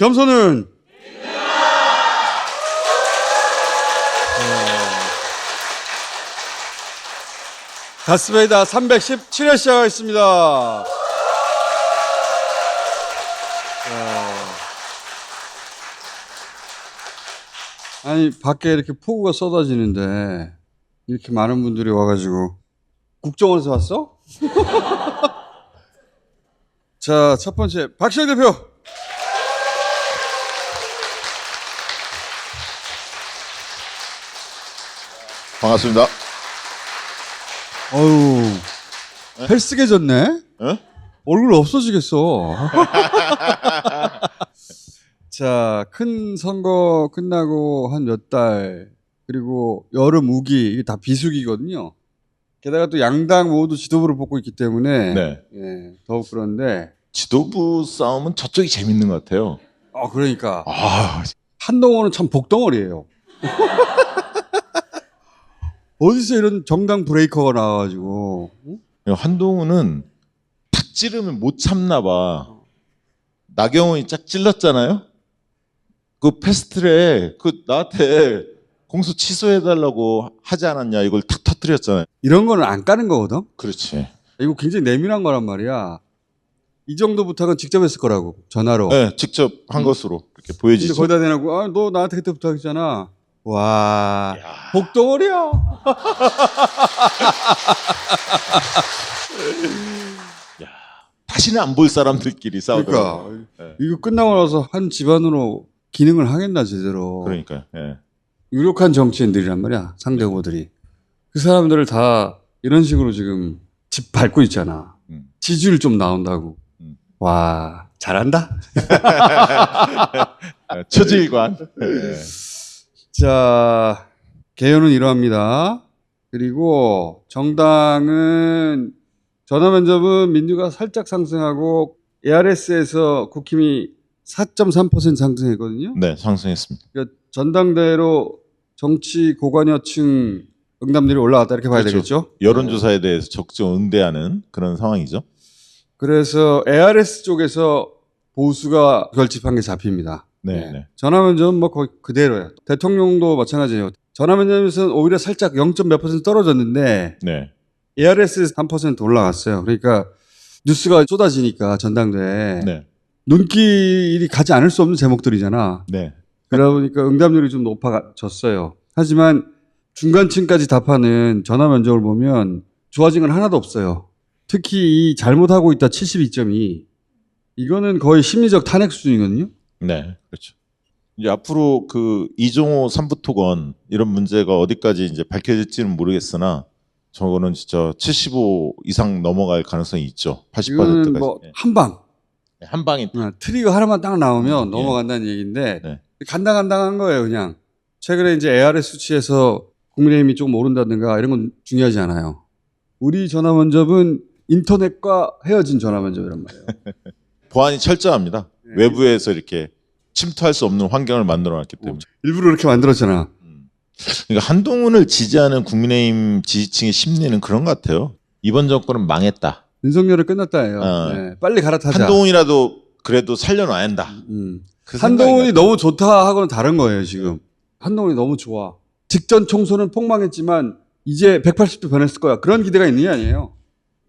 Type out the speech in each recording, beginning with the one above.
겸손은 다스베이다 317회 시작하겠습니다. 아니 밖에 이렇게 폭우가 쏟아지는데 이렇게 많은 분들이 와가지고 국정원에서 왔어? 자, 첫 번째 박시영 대표. 반갑습니다. 어우, 헬스게졌네? 어? 얼굴 없어지겠어. 자, 큰 선거 끝나고 한 몇 달, 그리고 여름 우기, 이게 다 비수기거든요. 게다가 또 양당 모두 지도부를 뽑고 있기 때문에, 네. 예, 더욱 그런데, 지도부 싸움은 저쪽이 재밌는 것 같아요. 그러니까. 아, 한동훈은 참 복덩어리예요. 어디서 이런 정당 브레이커가 나와가지고. 한동훈은 탁 찌르면 못 참나 봐. 나경원이 짝 찔렀잖아요. 그 패스트트랙 나한테 공소 취소해달라고 하지 않았냐, 이걸 탁 터뜨렸잖아요. 이런 거는 안 까는 거거든? 그렇지. 이거 굉장히 내밀한 거란 말이야. 이 정도 부탁은 직접 했을 거라고, 전화로. 네, 직접 한 것으로 그렇게 근데 보여지죠. 거기다 대놓고, 너 나한테 그때 부탁했잖아. 와, 복덩어리야. 다시는 안 볼 사람들끼리 싸우더라고요. 그러니까 네. 이거 끝나고 나서 한 집안으로 기능을 하겠나 제대로. 그러니까요. 예. 유력한 정치인들이란 말이야, 상대 후보들이. 그 사람들을 다 이런 식으로 지금 집 밟고 있잖아. 지지율 좀 나온다고. 와, 잘한다. 처질관. 예. 자, 개요는 이러합니다. 그리고 정당은 전화면접은 민주가 살짝 상승하고 ARS에서 국힘이 4.3% 상승했거든요. 네, 상승했습니다. 그러니까 전당대회로 정치 고관여층 응답률이 올라갔다 이렇게 봐야 그렇죠. 되겠죠. 여론조사에 대해서 적극 응대하는 그런 상황이죠. 그래서 ARS 쪽에서 보수가 결집한 게 잡힙니다. 네, 네. 전화면접은 뭐 거의 그대로예요. 대통령도 마찬가지예요. 전화면접에서는 오히려 살짝 0. 몇 % 떨어졌는데 네. ARS에서 3% 올라갔어요. 그러니까 뉴스가 쏟아지니까 전당대회 네. 눈길이 가지 않을 수 없는 제목들이잖아. 네. 그러다 보니까 응답률이 좀 높아졌어요. 하지만 중간층까지 답하는 전화면접을 보면 좋아진 건 하나도 없어요. 특히 이 잘못하고 있다 72.2 이거는 거의 심리적 탄핵 수준이거든요. 네. 그렇죠. 이제 앞으로 그 이종호 삼부토건 이런 문제가 어디까지 이제 밝혀질지는 모르겠으나 저거는 진짜 75 이상 넘어갈 가능성이 있죠. 80%까지. 이거는 뭐 한방 한 방이 트리거 하나만 딱 나오면 넘어간다는 얘기인데 네. 간당간당한 거예요, 그냥. 최근에 이제 ARS 수치에서 국민의힘이 조금 오른다든가 이런 건 중요하지 않아요. 우리 전화면접은 인터넷과 헤어진 전화면접이란 말이에요. 보안이 철저합니다. 외부에서 이렇게 침투할 수 없는 환경을 만들어놨기 때문에. 일부러 이렇게 만들었잖아. 그러니까 한동훈을 지지하는 국민의힘 지지층의 심리는 그런 것 같아요. 이번 정권은 망했다. 윤석열은 끝났다예요. 네, 빨리 갈아타자. 한동훈이라도 그래도 살려놔야 한다. 그 한동훈이 너무 좋다 하고는 다른 거예요, 지금. 한동훈이 너무 좋아. 직전 총선은 폭망했지만 이제 180도 변했을 거야. 그런 기대가 있는 게 아니에요.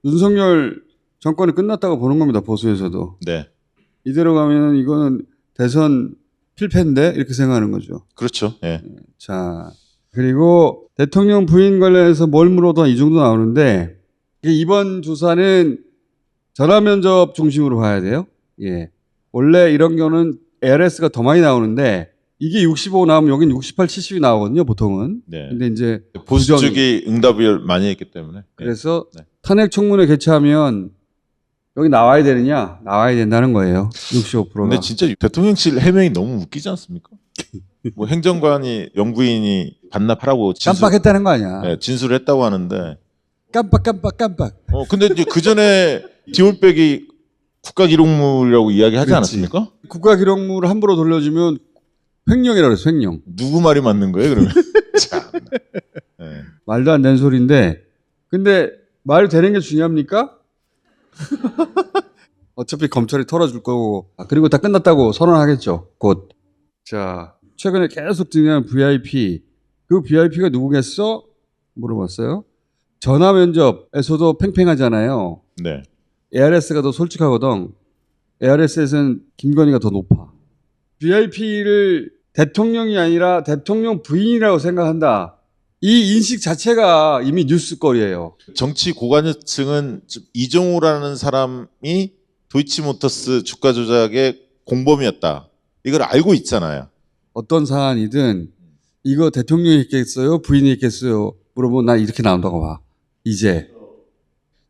윤석열 정권이 끝났다고 보는 겁니다, 보수에서도. 네. 이대로 가면 이거는 대선 필패인데 이렇게 생각하는 거죠. 그렇죠. 예. 자, 그리고 대통령 부인 관련해서 뭘 물어도 이 정도 나오는데 이번 조사는 전화면접 중심으로 봐야 돼요. 예. 원래 이런 경우는 ARS가 더 많이 나오는데 이게 65 나오면 여긴 68, 70이 나오거든요, 보통은. 네. 근데 이제 보수 쪽이 응답을 많이 했기 때문에. 그래서 네. 탄핵 청문회 개최하면 여기 나와야 되느냐? 나와야 된다는 거예요. 65%가. 근데 진짜 대통령실 해명이 너무 웃기지 않습니까? 뭐 행정관이 영부인이 반납하라고 깜빡했다는 거 아니야. 네, 진술을 했다고 하는데. 깜빡. 근데 이제 그 전에 디올백이 국가기록물이라고 이야기하지 그렇지. 않았습니까? 국가기록물을 함부로 돌려주면 횡령이라고 그랬어, 횡령. 누구 말이 맞는 거예요, 그러면? 참. 네. 말도 안 되는 소리인데, 근데 말이 되는 게 중요합니까? 어차피 검찰이 털어줄 거고 그리고 다 끝났다고 선언하겠죠. 곧. 자, 최근에 계속 등장한 VIP. 그 VIP가 누구겠어? 물어봤어요. 전화 면접에서도 팽팽하잖아요. 네. ARS가 더 솔직하거든. ARS에서는 김건희가 더 높아. VIP를 대통령이 아니라 대통령 부인이라고 생각한다. 이 인식 자체가 이미 뉴스거리예요. 정치 고관여층은 이종호라는 사람이 도이치모터스 주가 조작의 공범이었다. 이걸 알고 있잖아요. 어떤 사안이든 이거 대통령이 했겠어요? 부인이 했겠어요? 물어보면 나 이렇게 나온다고 봐. 이제.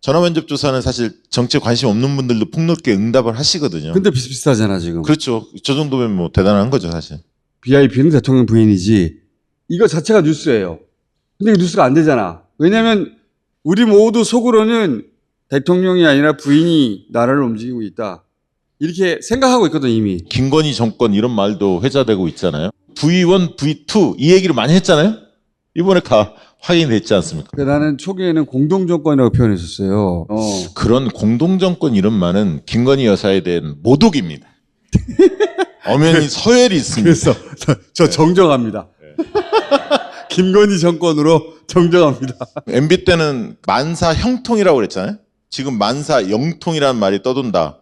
전화면접 조사는 사실 정치에 관심 없는 분들도 폭넓게 응답을 하시거든요. 근데 비슷비슷하잖아 지금. 그렇죠. 저 정도면 뭐 대단한 거죠 사실. VIP는 대통령 부인이지. 이거 자체가 뉴스예요. 근데 이게 뉴스가 안 되잖아. 왜냐하면 우리 모두 속으로는 대통령이 아니라 부인이 나라를 움직이고 있다. 이렇게 생각하고 있거든 이미. 김건희 정권 이런 말도 회자되고 있잖아요. V1, V2 이 얘기를 많이 했잖아요. 이번에 다 확인됐지 않습니까? 나는 초기에는 공동정권이라고 표현했었어요. 그런 공동정권 이런 말은 김건희 여사에 대한 모독입니다. 엄연히 서열이 있습니다. 그래서 저 정정합니다. 김건희 정권으로 정정합니다. MB 때는 만사 형통이라고 그랬잖아요. 지금 만사 영통이라는 말이 떠돈다.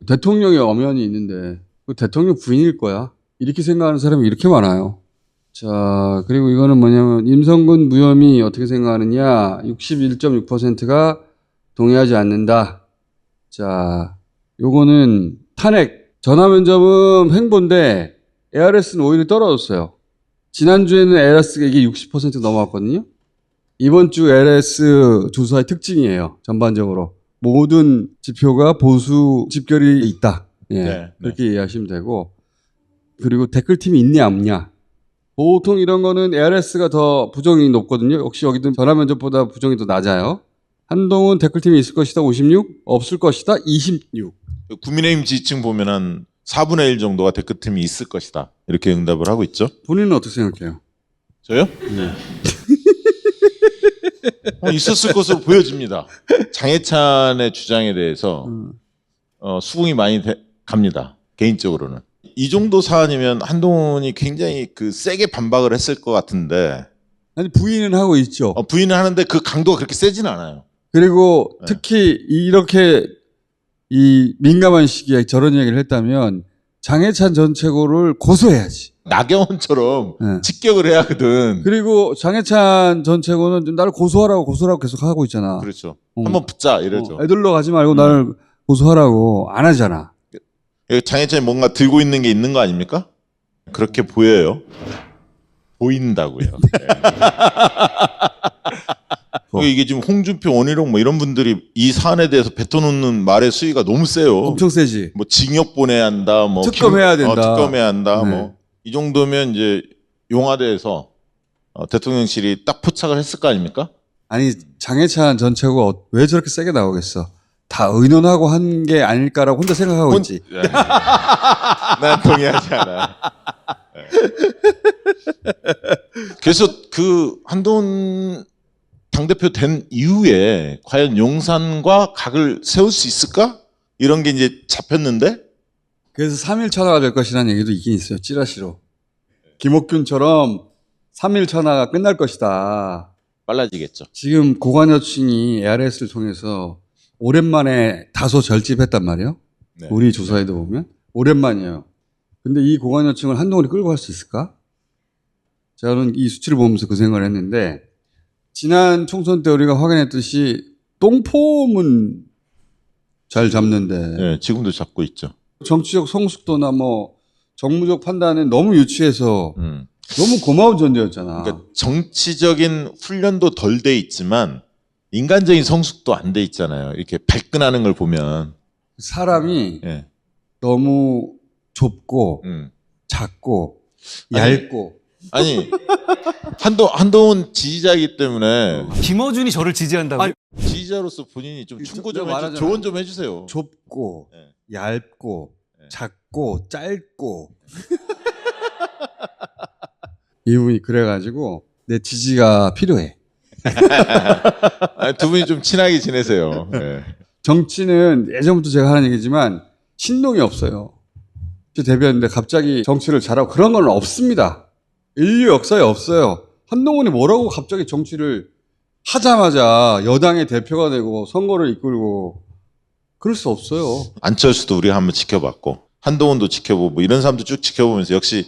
대통령이 엄연히 있는데 그 대통령 부인일 거야. 이렇게 생각하는 사람이 이렇게 많아요. 자, 그리고 이거는 뭐냐면 임성근 무혐의 어떻게 생각하느냐. 61.6%가 동의하지 않는다. 자, 요거는 탄핵. 전화면접은 횡보인데 ARS는 오히려 떨어졌어요. 지난주에는 ARS가 이게 60% 넘어왔거든요. 이번 주 ARS 조사의 특징이에요. 전반적으로. 모든 지표가 보수 집결이 있다. 예, 네, 그렇게 이해하시면 되고. 그리고 댓글팀이 있냐 없냐. 보통 이런 거는 ARS가 더 부정이 높거든요. 역시 여기도 전화면접보다 부정이 더 낮아요. 한동훈 댓글팀이 있을 것이다 56, 없을 것이다 26. 국민의힘 지지층 보면 한 4분의 1 정도가 댓글팀이 있을 것이다. 이렇게 응답을 하고 있죠. 본인은 어떻게 생각해요? 저요? 네. 있었을 것으로 보여집니다. 장해찬의 주장에 대해서 수긍이 많이 갑니다. 개인적으로는. 이 정도 사안이면 한동훈이 굉장히 세게 반박을 했을 것 같은데. 아니 부인은 하고 있죠. 부인을 하는데 그 강도가 그렇게 세진 않아요. 그리고 특히 이렇게 이 민감한 시기에 저런 얘기를 했다면 장해찬 전 최고를 고소해야지. 나경원처럼 네. 직격을 해야 하거든. 그리고 장해찬 전 최고는 나를 고소하라고 계속 하고 있잖아. 그렇죠. 한번 붙자 이러죠. 애들로 가지 말고 나를 고소하라고 안 하잖아. 장해찬이 뭔가 들고 있는 게 있는 거 아닙니까? 그렇게 보여요. 보인다고요. 네. 이게 지금 홍준표, 원희룡 뭐 이런 분들이 이 사안에 대해서 뱉어놓는 말의 수위가 너무 세요. 엄청 세지. 뭐 징역 보내야 한다, 뭐 특검해야 된다. 특검해야 한다, 네. 뭐 이 정도면 이제 용화대에서 대통령실이 딱 포착을 했을 거 아닙니까? 아니 장해찬 전 최고가 왜 저렇게 세게 나오겠어? 다 의논하고 한 게 아닐까라고 혼자 생각하고 있지. 네. 난 동의하지 않아. 네. 그래서 한동훈 당대표 된 이후에 과연 용산과 각을 세울 수 있을까? 이런 게 이제 잡혔는데. 그래서 3일 천하가 될 것이라는 얘기도 있긴 있어요. 찌라시로. 김옥균처럼 3일 천하가 끝날 것이다. 빨라지겠죠. 지금 고관여층이 ARS를 통해서 오랜만에 다소 결집했단 말이에요. 네. 우리 조사에도 보면. 오랜만이에요. 근데 이 고관여층을 한동훈이 끌고 갈 수 있을까? 저는 이 수치를 보면서 그 생각을 했는데 지난 총선 때 우리가 확인했듯이 똥폼은 잘 잡는데 네, 지금도 잡고 있죠. 정치적 성숙도나 뭐 정무적 판단은 너무 유치해서 너무 고마운 존재였잖아. 그러니까 정치적인 훈련도 덜 돼 있지만 인간적인 성숙도 안 돼 있잖아요. 이렇게 발끈하는 걸 보면 사람이 네. 너무 좁고 작고 얇고 아니 한동훈 지지자이기 때문에 김어준이 저를 지지한다고? 지지자로서 본인이 좀 충고 좀 말하잖아. 조언 좀 해주세요. 좁고 네. 얇고 네. 작고 짧고 이분이 그래가지고 내 지지가 필요해. 아니, 두 분이 좀 친하게 지내세요. 네. 정치는 예전부터 제가 하는 얘기지만 신동이 없어요. 대변인데 갑자기 정치를 잘하고 그런 건 없습니다. 인류 역사에 없어요. 한동훈이 뭐라고 갑자기 정치를 하자마자 여당의 대표가 되고 선거를 이끌고 그럴 수 없어요. 안철수도 우리가 한번 지켜봤고 한동훈도 지켜보고 뭐 이런 사람도 쭉 지켜보면서 역시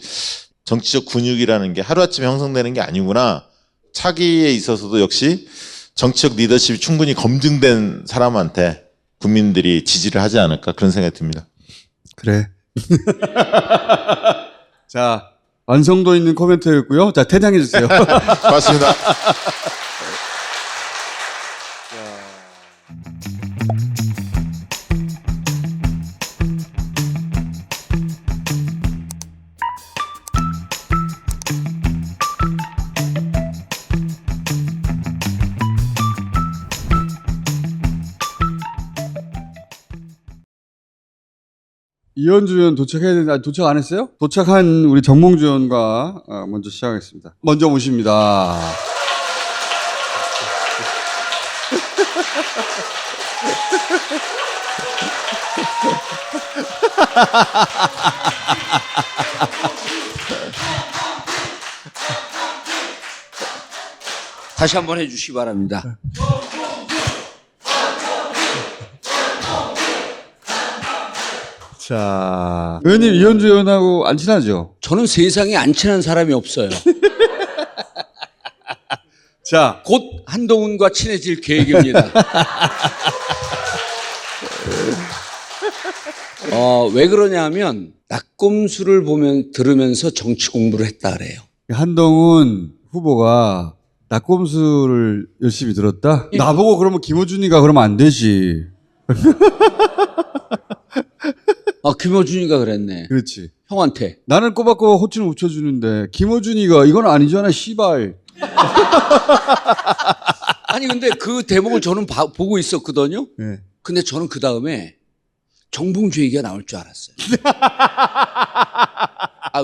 정치적 근육이라는 게 하루아침에 형성되는 게 아니구나. 차기에 있어서도 역시 정치적 리더십이 충분히 검증된 사람한테 국민들이 지지를 하지 않을까 그런 생각이 듭니다. 그래. 자, 완성도 있는 코멘트였고요. 자, 퇴장해 주세요. 고맙습니다. 이현주 의원 도착해야 되는데 도착 안 했어요? 도착한 우리 정몽주 의원과 먼저 시작하겠습니다. 먼저 모십니다. 다시 한번 해주시기 바랍니다. 자, 의원님 이현주 의원하고 안 친하죠? 저는 세상에 안 친한 사람이 없어요. 자, 곧 한동훈과 친해질 계획입니다. 왜 그러냐면 낙곰수를 들으면서 정치 공부를 했다 그래요. 한동훈 후보가 낙곰수를 열심히 들었다? 나보고 그러면 김어준이가 그러면 안 되지. 김어준이가 그랬네. 그렇지. 형한테. 나는 꼬박꼬박 호칭을 붙여주는데 김어준이가 이건 아니잖아 씨발. 아니 근데 그 대목을 저는 보고 있었거든요. 네. 근데 저는 그 다음에 정봉주 얘기가 나올 줄 알았어요.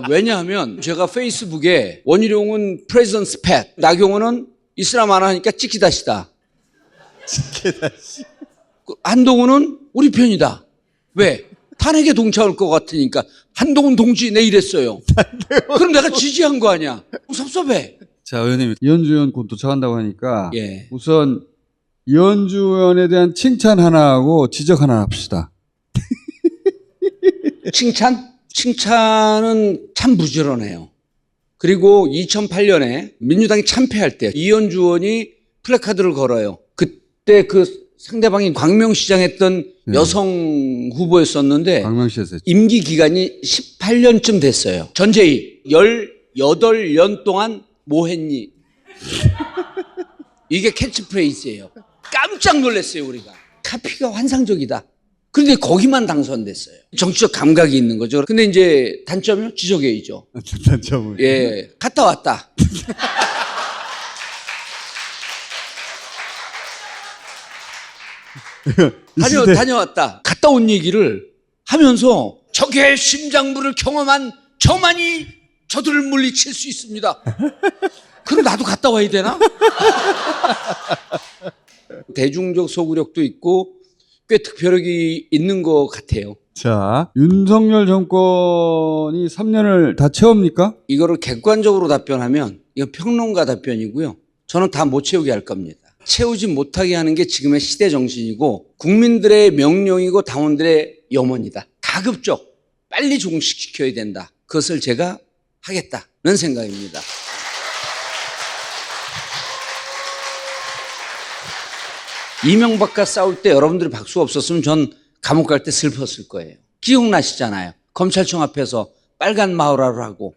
왜냐하면 제가 페이스북에 원희룡은 프레지던스 팻, 나경원은 이슬람 안 하니까 찍히다시다. 찍히다시. 한동훈은 우리 편이다. 왜? 탄핵에 동참할 것 같으니까 한동훈 동지 내 이랬어요. 그럼 내가 지지한 거 아니야. 섭섭해. 자, 의원님 이현주 의원 곧 도착한다고 하니까 예. 우선 이현주 의원에 대한 칭찬 하나 하고 지적 하나 합시다. 칭찬? 칭찬은 참 부지런해요. 그리고 2008년에 민주당이 참패할 때 이현주 의원이 플래카드를 걸어요. 그때 그 상대방이 광명시장 했던 여성 후보였었는데 광명시에서 했죠. 임기 기간이 18년쯤 됐어요. 전재희 18년 동안 뭐 했니? 이게 캐치프레이즈예요. 깜짝 놀랐어요 우리가. 카피가 환상적이다. 그런데 거기만 당선됐어요. 정치적 감각이 있는 거죠. 근데 이제 단점이요? 지적회의죠. 단점은. 예, 갔다 왔다. 다녀왔다. 갔다 온 얘기를 하면서 적의 심장부를 경험한 저만이 저들을 물리칠 수 있습니다. 그럼 나도 갔다 와야 되나? 대중적 소구력도 있고 꽤 특별력이 있는 것 같아요. 자, 윤석열 정권이 3년을 다 채웁니까? 이거를 객관적으로 답변하면 이건 평론가 답변이고요. 저는 다 못 채우게 할 겁니다. 채우지 못하게 하는 게 지금의 시대 정신이고 국민들의 명령이고 당원들의 염원이다. 가급적 빨리 종식시켜야 된다. 그것을 제가 하겠다는 생각입니다. 이명박과 싸울 때 여러분들이 박수가 없었으면 전 감옥 갈 때 슬펐을 거예요. 기억나시잖아요. 검찰청 앞에서 빨간 마우라를 하고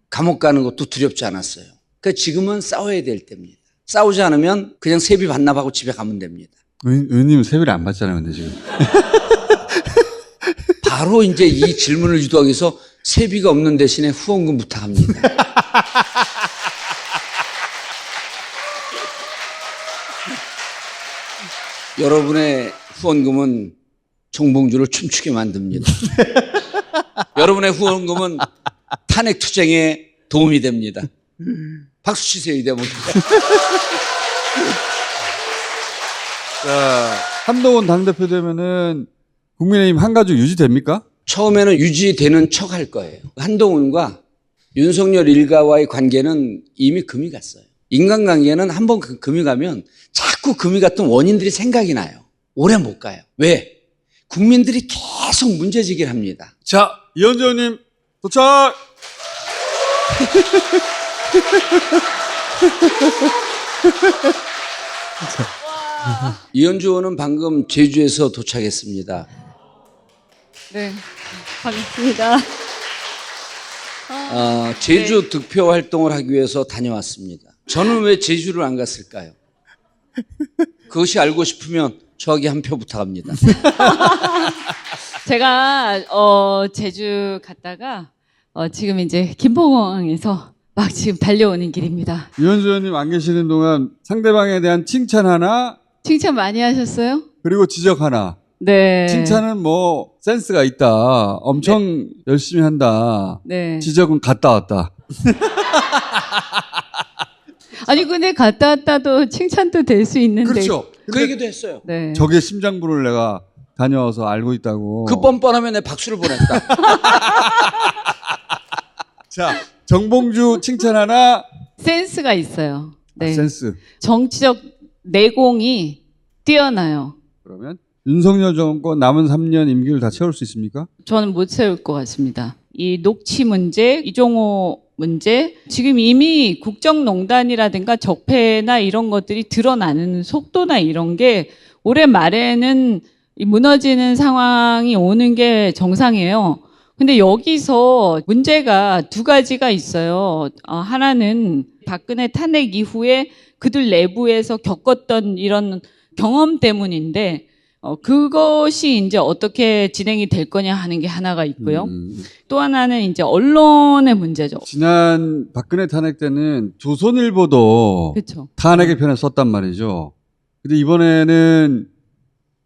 감옥 가는 것도 두렵지 않았어요. 그러니까 지금은 싸워야 될 때입니다. 싸우지 않으면 그냥 세비 반납하고 집에 가면 됩니다. 의원님은 세비를 안 받잖아요, 근데 지금. 바로 이제 이 질문을 유도하기 위해서 세비가 없는 대신에 후원금 부탁합니다. 여러분의 후원금은 정봉주를 춤추게 만듭니다. 여러분의 후원금은 탄핵 투쟁에 도움이 됩니다. 박수 치세요, 이 대목. 자, 한동훈 당대표 되면은 국민의힘 한가죽 유지됩니까? 처음에는 유지되는 척 할 거예요. 한동훈과 윤석열 일가와의 관계는 이미 금이 갔어요. 인간관계는 한번 금이 가면 자꾸 금이 갔던 원인들이 생각이 나요. 오래 못 가요. 왜? 국민들이 계속 문제제기를 합니다. 자, 이현주 의원님 도착! 이현주 의원은 방금 제주에서 도착했습니다. 네, 반갑습니다. 제주 득표 활동을 하기 위해서 다녀왔습니다. 저는 왜 제주를 안 갔을까요? 그것이 알고 싶으면 저에게 한 표 부탁합니다. 제가 제주 갔다가 지금 이제 김포공항에서 막 지금 달려오는 길입니다. 이현주 의원님 안 계시는 동안 상대방에 대한 칭찬 하나, 칭찬 많이 하셨어요? 그리고 지적 하나. 네. 칭찬은 뭐 센스가 있다. 엄청 열심히 한다. 네. 지적은 갔다 왔다. 아니 근데 갔다 왔다도 칭찬도 될 수 있는데. 그렇죠. 그 얘기도 했어요. 네. 적의 심장부를 내가 다녀와서 알고 있다고. 그 뻔뻔하면 내 박수를 보냈다. 자, 정봉주 칭찬 하나. 센스가 있어요. 네. 센스. 정치적 내공이 뛰어나요. 그러면 윤석열 정권 남은 3년 임기를 다 채울 수 있습니까? 저는 못 세울 것 같습니다. 이 녹취 문제, 이종호 문제, 지금 이미 국정농단이라든가 적폐나 이런 것들이 드러나는 속도나 이런 게 올해 말에는 이 무너지는 상황이 오는 게 정상이에요. 근데 여기서 문제가 두 가지가 있어요. 하나는 박근혜 탄핵 이후에 그들 내부에서 겪었던 이런 경험 때문인데 그것이 이제 어떻게 진행이 될 거냐 하는 게 하나가 있고요. 또 하나는 이제 언론의 문제죠. 지난 박근혜 탄핵 때는 조선일보도 그렇죠. 탄핵의 편에 썼단 말이죠. 근데 이번에는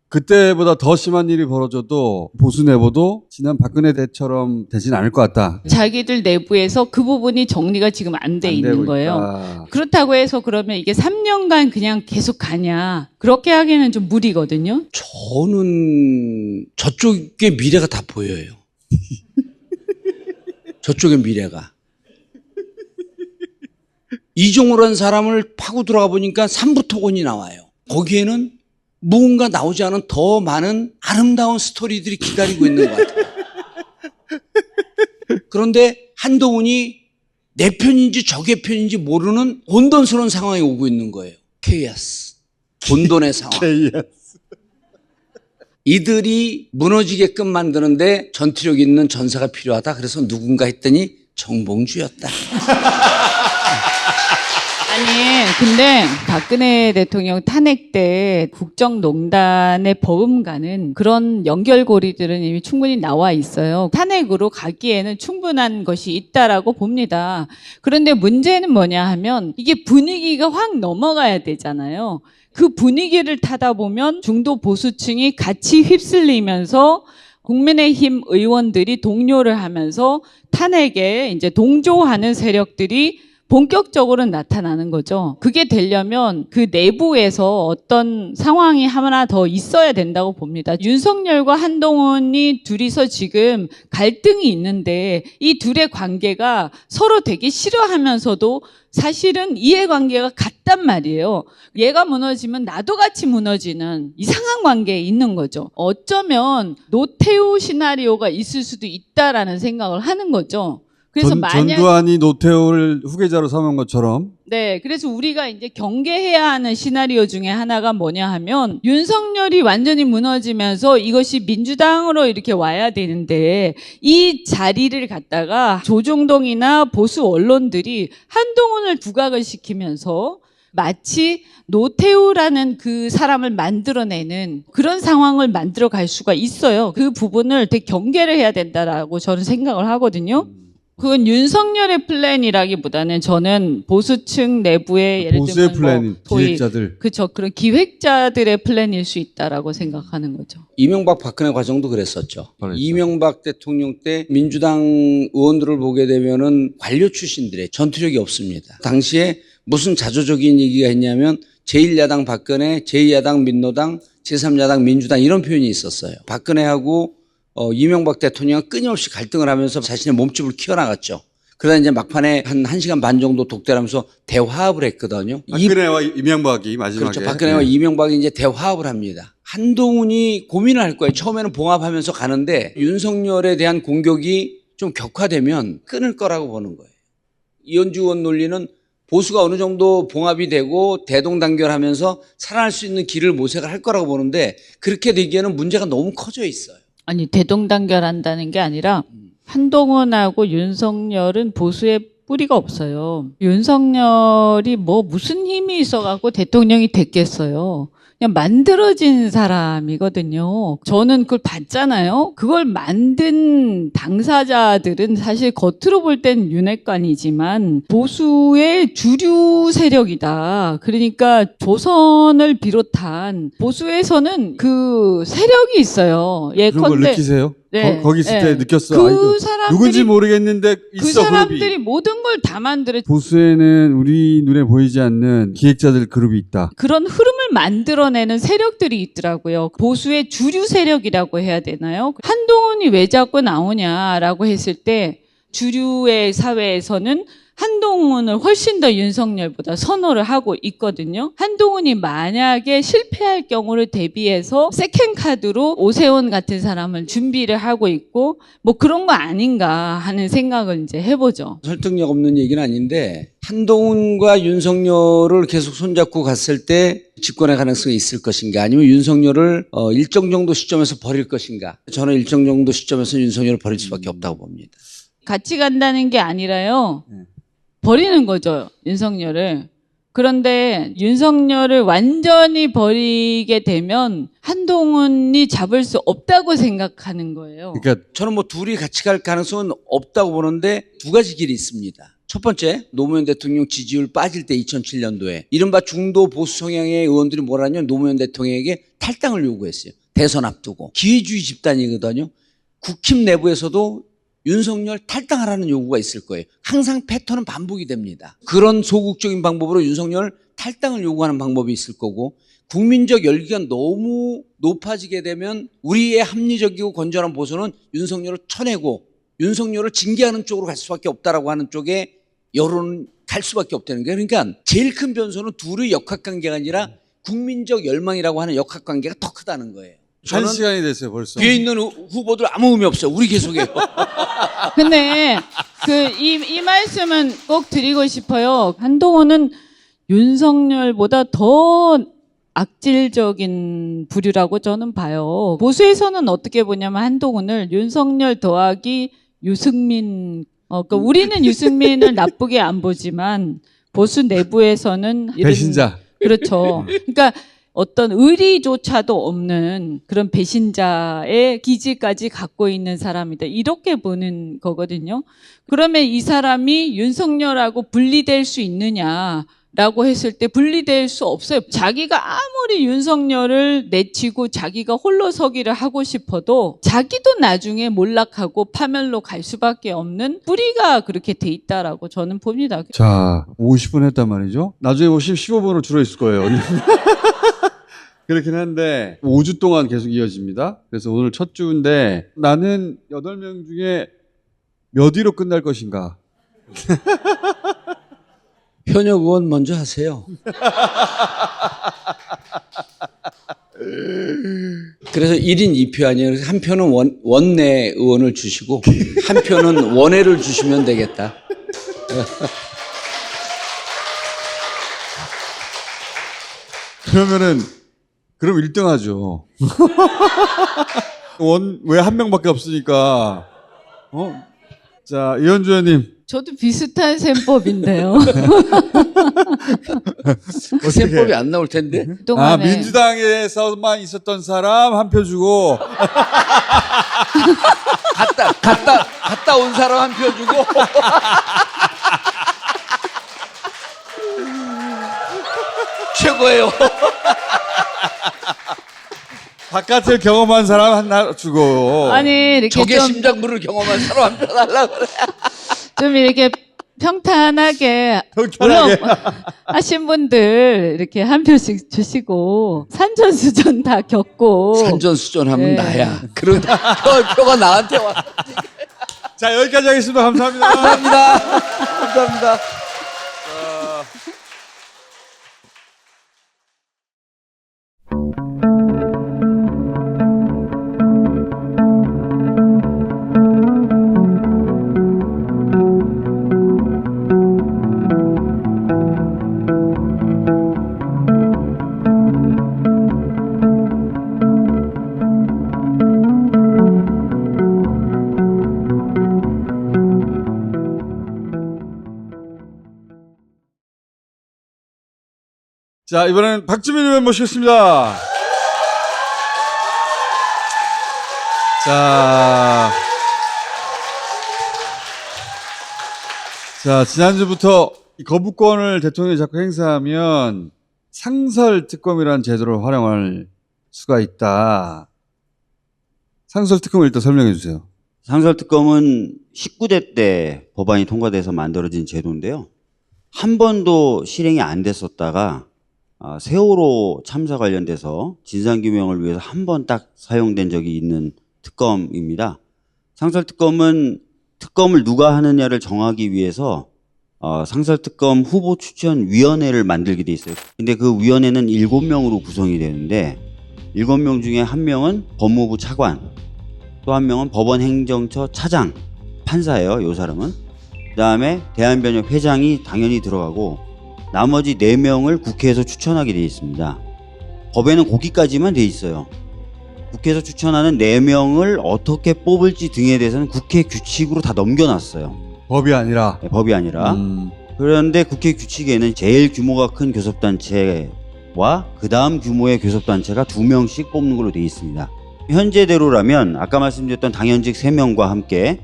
그때보다 더 심한 일이 벌어져도 보수 내부도 지난 박근혜 때처럼 되진 않을 것 같다. 자기들 내부에서 그 부분이 정리가 지금 안 돼 안 있는 되고 거예요. 있다. 그렇다고 해서 그러면 이게 3년간 그냥 계속 가냐. 그렇게 하기에는 좀 무리거든요. 저는 저쪽의 미래가 다 보여요. 저쪽의 미래가. 이종호라는 사람을 파고 들어가 보니까 삼부토건이 나와요. 거기에는 무언가 나오지 않은 더 많은 아름다운 스토리들이 기다리고 있는 것 같아요. 그런데 한동훈이 내 편인지 적의 편인지 모르는 혼돈스러운 상황이 오고 있는 거예요. 케이아스. 혼돈의 상황. 이들이 무너지게끔 만드는데 전투력 있는 전사가 필요하다. 그래서 누군가 했더니 정봉주였다. 아니, 근데 박근혜 대통령 탄핵 때 국정농단의 버금가는 그런 연결고리들은 이미 충분히 나와 있어요. 탄핵으로 가기에는 충분한 것이 있다라고 봅니다. 그런데 문제는 뭐냐 하면 이게 분위기가 확 넘어가야 되잖아요. 그 분위기를 타다 보면 중도 보수층이 같이 휩쓸리면서 국민의힘 의원들이 동요를 하면서 탄핵에 이제 동조하는 세력들이 본격적으로 나타나는 거죠. 그게 되려면 그 내부에서 어떤 상황이 하나 더 있어야 된다고 봅니다. 윤석열과 한동훈이 둘이서 지금 갈등이 있는데 이 둘의 관계가 서로 되게 싫어하면서도 사실은 이해관계가 같단 말이에요. 얘가 무너지면 나도 같이 무너지는 이상한 관계에 있는 거죠. 어쩌면 노태우 시나리오가 있을 수도 있다라는 생각을 하는 거죠. 그래서 전두환이 노태우를 후계자로 삼은 것처럼. 네, 그래서 우리가 이제 경계해야 하는 시나리오 중에 하나가 뭐냐 하면 윤석열이 완전히 무너지면서 이것이 민주당으로 이렇게 와야 되는데 이 자리를 갖다가 조중동이나 보수 언론들이 한동훈을 부각을 시키면서 마치 노태우라는 그 사람을 만들어내는 그런 상황을 만들어 갈 수가 있어요. 그 부분을 되게 경계를 해야 된다라고 저는 생각을 하거든요. 그건 윤석열의 플랜이라기보다는 저는 보수층 내부의 예를 보수의 들면 플랜, 소위 기획자들. 그렇죠. 그런 기획자들의 플랜일 수 있다라고 생각하는 거죠. 이명박 박근혜 과정도 그랬었죠. 그렇죠. 이명박 대통령 때 민주당 의원들을 보게 되면은 관료 출신들의 전투력이 없습니다. 당시에 무슨 자조적인 얘기가 있냐면 제1야당 박근혜, 제2야당 민노당, 제3야당 민주당 이런 표현이 있었어요. 박근혜하고 이명박 대통령은 끊임없이 갈등을 하면서 자신의 몸집을 키워나갔죠. 그러다 이제 막판에 한 1시간 반 정도 독대하면서 대화합을 했거든요. 박근혜와 이명박이 마지막에. 그렇죠. 박근혜와 네. 이명박이 이제 대화합을 합니다. 한동훈이 고민을 할 거예요. 처음에는 봉합하면서 가는데 윤석열에 대한 공격이 좀 격화되면 끊을 거라고 보는 거예요. 이현주 의원 논리는 보수가 어느 정도 봉합이 되고 대동단결하면서 살아날 수 있는 길을 모색을 할 거라고 보는데 그렇게 되기에는 문제가 너무 커져 있어요. 아니 대동단결한다는 게 아니라 한동훈하고 윤석열은 보수의 뿌리가 없어요. 윤석열이 뭐 무슨 힘이 있어갖고 대통령이 됐겠어요. 그냥 만들어진 사람이거든요. 저는 그걸 봤잖아요. 그걸 만든 당사자들은 사실 겉으로 볼 땐 윤핵관이지만 보수의 주류 세력이다. 그러니까 조선을 비롯한 보수에서는 그 세력이 있어요. 그런 걸 예컨대 느끼세요? 네, 거기 있을 때 네. 느꼈어. 그 사람들이 누군지 모르겠는데 있어. 그 사람들이 그룹이. 모든 걸 다 만들어 보수에는 우리 눈에 보이지 않는 기획자들 그룹이 있다. 그런 흐름을 만들어내는 세력들이 있더라고요. 보수의 주류 세력이라고 해야 되나요? 한동훈이 왜 자꾸 나오냐라고 했을 때 주류의 사회에서는 한동훈을 훨씬 더 윤석열보다 선호를 하고 있거든요. 한동훈이 만약에 실패할 경우를 대비해서 세컨 카드로 오세훈 같은 사람을 준비를 하고 있고 뭐 그런 거 아닌가 하는 생각을 이제 해보죠. 설득력 없는 얘기는 아닌데 한동훈과 윤석열을 계속 손잡고 갔을 때 집권의 가능성이 있을 것인가 아니면 윤석열을 일정 정도 시점에서 버릴 것인가. 저는 일정 정도 시점에서 윤석열을 버릴 수밖에 없다고 봅니다. 같이 간다는 게 아니라요. 버리는 거죠, 윤석열을. 그런데 윤석열을 완전히 버리게 되면 한동훈이 잡을 수 없다고 생각하는 거예요. 그러니까 저는 뭐 둘이 같이 갈 가능성은 없다고 보는데 두 가지 길이 있습니다. 첫 번째, 노무현 대통령 지지율 빠질 때 2007년도에 이른바 중도 보수 성향의 의원들이 뭐라냐면 노무현 대통령에게 탈당을 요구했어요. 대선 앞두고. 기회주의 집단이거든요. 국힘 내부에서도 윤석열 탈당하라는 요구가 있을 거예요. 항상 패턴은 반복이 됩니다. 그런 소극적인 방법으로 윤석열 탈당을 요구하는 방법이 있을 거고 국민적 열기가 너무 높아지게 되면 우리의 합리적이고 건전한 보수는 윤석열을 쳐내고 윤석열을 징계하는 쪽으로 갈 수밖에 없다라고 하는 쪽에 여론은 갈 수밖에 없다는 거예요. 그러니까 제일 큰 변수는 둘의 역학관계가 아니라 국민적 열망이라고 하는 역학관계가 더 크다는 거예요. 한 저는 시간이 됐어요 벌써. 뒤에 있는 후보들 아무 의미 없어요. 우리 계속해요. 근데 이 말씀은 꼭 드리고 싶어요. 한동훈은 윤석열보다 더 악질적인 부류라고 저는 봐요. 보수에서는 어떻게 보냐면 한동훈을 윤석열 더하기 유승민, 그러니까 우리는 유승민을 나쁘게 안 보지만 보수 내부에서는 배신자. 그렇죠. 그러니까 어떤 의리조차도 없는 그런 배신자의 기질까지 갖고 있는 사람이다. 이렇게 보는 거거든요. 그러면 이 사람이 윤석열하고 분리될 수 있느냐라고 했을 때 분리될 수 없어요. 자기가 아무리 윤석열을 내치고 자기가 홀로 서기를 하고 싶어도 자기도 나중에 몰락하고 파멸로 갈 수밖에 없는 뿌리가 그렇게 돼 있다라고 저는 봅니다. 자, 50분 했단 말이죠. 나중에 보시면 15분으로 줄어있을 거예요. 그렇긴 한데 5주 동안 계속 이어집니다. 그래서 오늘 첫 주인데 나는 8명 중에 몇 위로 끝날 것인가. 현역 의원 먼저 하세요. 그래서 1인 2표 아니에요. 그래서 한 표는 원내 의원을 주시고 한 표는 원외를 주시면 되겠다. 그러면은 그럼 1등 하죠. 왜 한 명밖에 없으니까. 자, 이현주 의원님. 저도 비슷한 셈법인데요. 그 셈법이 안 나올 텐데. 그동안에 민주당에서만 있었던 사람 한 표 주고 갔다 온 사람 한 표 주고. 최고예요. 바깥을 경험한 사람 하나 주고. 아니 이렇게 적의 좀 심장부를 경험한 사람 한 표 달라고 그래. 좀 이렇게 평탄하게 평탄하게. 물론 하신 분들 이렇게 한 표씩 주시고 산전수전 다 겪고 산전수전하면 네. 나야. 그러다 표가 나한테 와. 자, 여기까지 하겠습니다. 감사합니다. 감사합니다. 감사합니다. 자, 이번엔 박주민 의원 모시겠습니다. 자, 지난주부터 이 거부권을 대통령이 자꾸 행사하면 상설특검이라는 제도를 활용할 수가 있다. 상설특검을 일단 설명해 주세요. 상설특검은 19대 때 법안이 통과돼서 만들어진 제도인데요. 한 번도 실행이 안 됐었다가 세월호 참사 관련돼서 진상규명을 위해서 한 번 딱 사용된 적이 있는 특검입니다. 상설특검은 특검을 누가 하느냐를 정하기 위해서 상설특검 후보 추천위원회를 만들게 돼 있어요. 근데 그 위원회는 7명으로 구성이 되는데 7명 중에 1명은 법무부 차관, 또 1명은 법원행정처 차장, 판사예요. 이 사람은. 그 다음에 대한변협 회장이 당연히 들어가고 나머지 4명을 국회에서 추천하게 되어 있습니다. 법에는 거기까지만 되어 있어요. 국회에서 추천하는 4명을 어떻게 뽑을지 등에 대해서는 국회 규칙으로 다 넘겨놨어요. 법이 아니라. 네, 법이 아니라. 그런데 국회 규칙에는 제일 규모가 큰 교섭단체와 그 다음 규모의 교섭단체가 2명씩 뽑는 걸로 되어 있습니다. 현재대로라면 아까 말씀드렸던 당연직 3명과 함께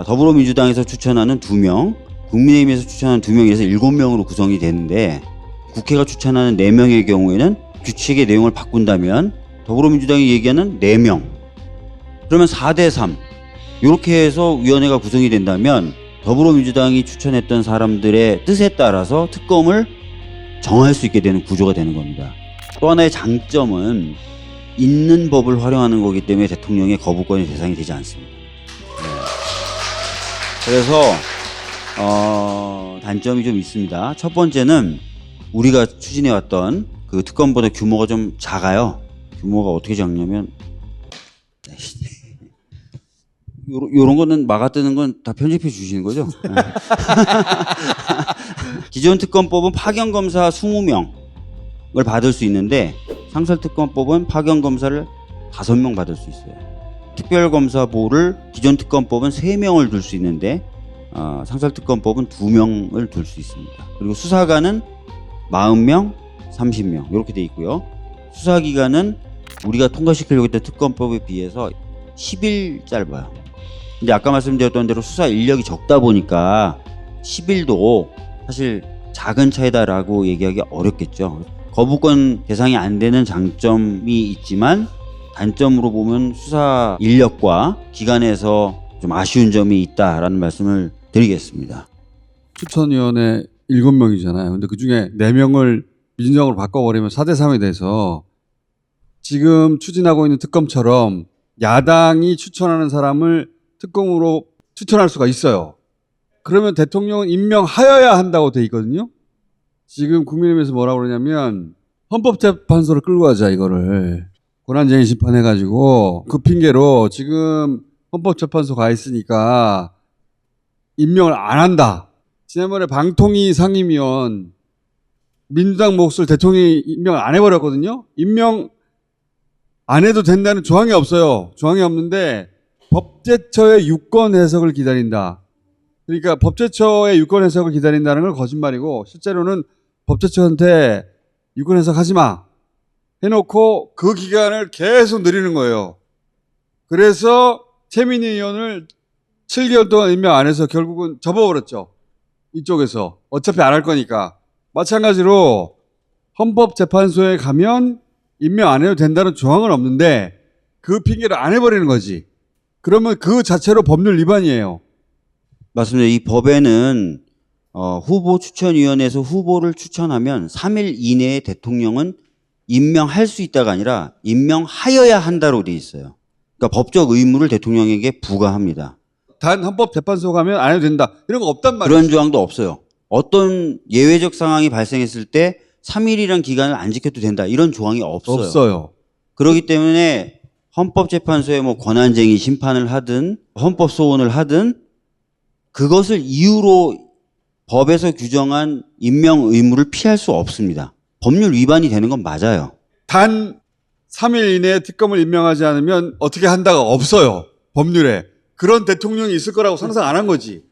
더불어민주당에서 추천하는 2명, 국민의힘에서 추천하는 2명에서 7명으로 구성이 되는데 국회가 추천하는 4명의 경우에는 규칙의 내용을 바꾼다면 더불어민주당이 얘기하는 4명, 그러면 4대3 이렇게 해서 위원회가 구성이 된다면 더불어민주당이 추천했던 사람들의 뜻에 따라서 특검을 정할 수 있게 되는 구조가 되는 겁니다. 또 하나의 장점은 있는 법을 활용하는 거기 때문에 대통령의 거부권의 대상이 되지 않습니다. 네. 그래서 단점이 좀 있습니다. 첫 번째는 우리가 추진해왔던 그 특검보다 규모가 좀 작아요. 규모가 어떻게 작냐면 요런 거는 막아뜨는 건 다 편집해 주시는 거죠? 기존 특검법은 파견검사 20명을 받을 수 있는데 상설특검법은 파견검사를 5명 받을 수 있어요. 특별검사보를 기존 특검법은 3명을 둘 수 있는데 상설특검법은 2명을 둘 수 있습니다. 그리고 수사관은 40명, 30명 이렇게 돼 있고요. 수사기간은 우리가 통과시키려고 했던 특검법에 비해서 10일 짧아요. 근데 아까 말씀드렸던 대로 수사 인력이 적다 보니까 10일도 사실 작은 차이다라고 얘기하기 어렵겠죠. 거부권 대상이 안 되는 장점이 있지만 단점으로 보면 수사 인력과 기간에서 좀 아쉬운 점이 있다라는 말씀을 드리겠습니다. 추천위원회 7명이잖아요. 근데 그 중에 4명을 민주당으로 바꿔버리면 4대3이 돼서 지금 추진하고 있는 특검처럼 야당이 추천하는 사람을 특검으로 추천할 수가 있어요. 그러면 대통령은 임명하여야 한다고 돼 있거든요. 지금 국민의힘에서 뭐라고 그러냐면 헌법재판소를 끌고 가자 이거를. 권한쟁의 심판해가지고 그 핑계로 지금 헌법재판소 가 있으니까 임명을 안 한다. 지난번에 방통위 상임위원 민주당 몫을 대통령이 임명을 안 해버렸거든요. 임명 안 해도 된다는 조항이 없어요. 조항이 없는데 법제처의 유권 해석을 기다린다. 그러니까 법제처의 유권 해석을 기다린다는 건 거짓말이고 실제로는 법제처한테 유권 해석하지 마 해놓고 그 기간을 계속 늘리는 거예요. 그래서 최민희 의원을 7개월 동안 임명 안 해서 결국은 접어버렸죠. 이쪽에서. 어차피 안 할 거니까. 마찬가지로 헌법재판소에 가면 임명 안 해도 된다는 조항은 없는데 그 핑계를 안 해버리는 거지. 그러면 그 자체로 법률 위반이에요. 맞습니다. 이 법에는 후보 추천위원회에서 후보를 추천하면 3일 이내에 대통령은 임명할 수 있다가 아니라 임명하여야 한다로 돼 있어요. 그러니까 법적 의무를 대통령에게 부과합니다. 단 헌법재판소 가면 안 해도 된다. 이런 거 없단 말이에요. 그런 조항도 없어요. 어떤 예외적 상황이 발생했을 때 3일이란 기간을 안 지켜도 된다. 이런 조항이 없어요. 없어요. 그렇기 때문에 헌법재판소에 뭐 권한쟁의 심판을 하든 헌법소원을 하든 그것을 이유로 법에서 규정한 임명 의무를 피할 수 없습니다. 법률 위반이 되는 건 맞아요. 단 3일 이내에 특검을 임명하지 않으면 어떻게 한다가 없어요. 법률에. 그런 대통령이 있을 거라고 상상 안 한 거지.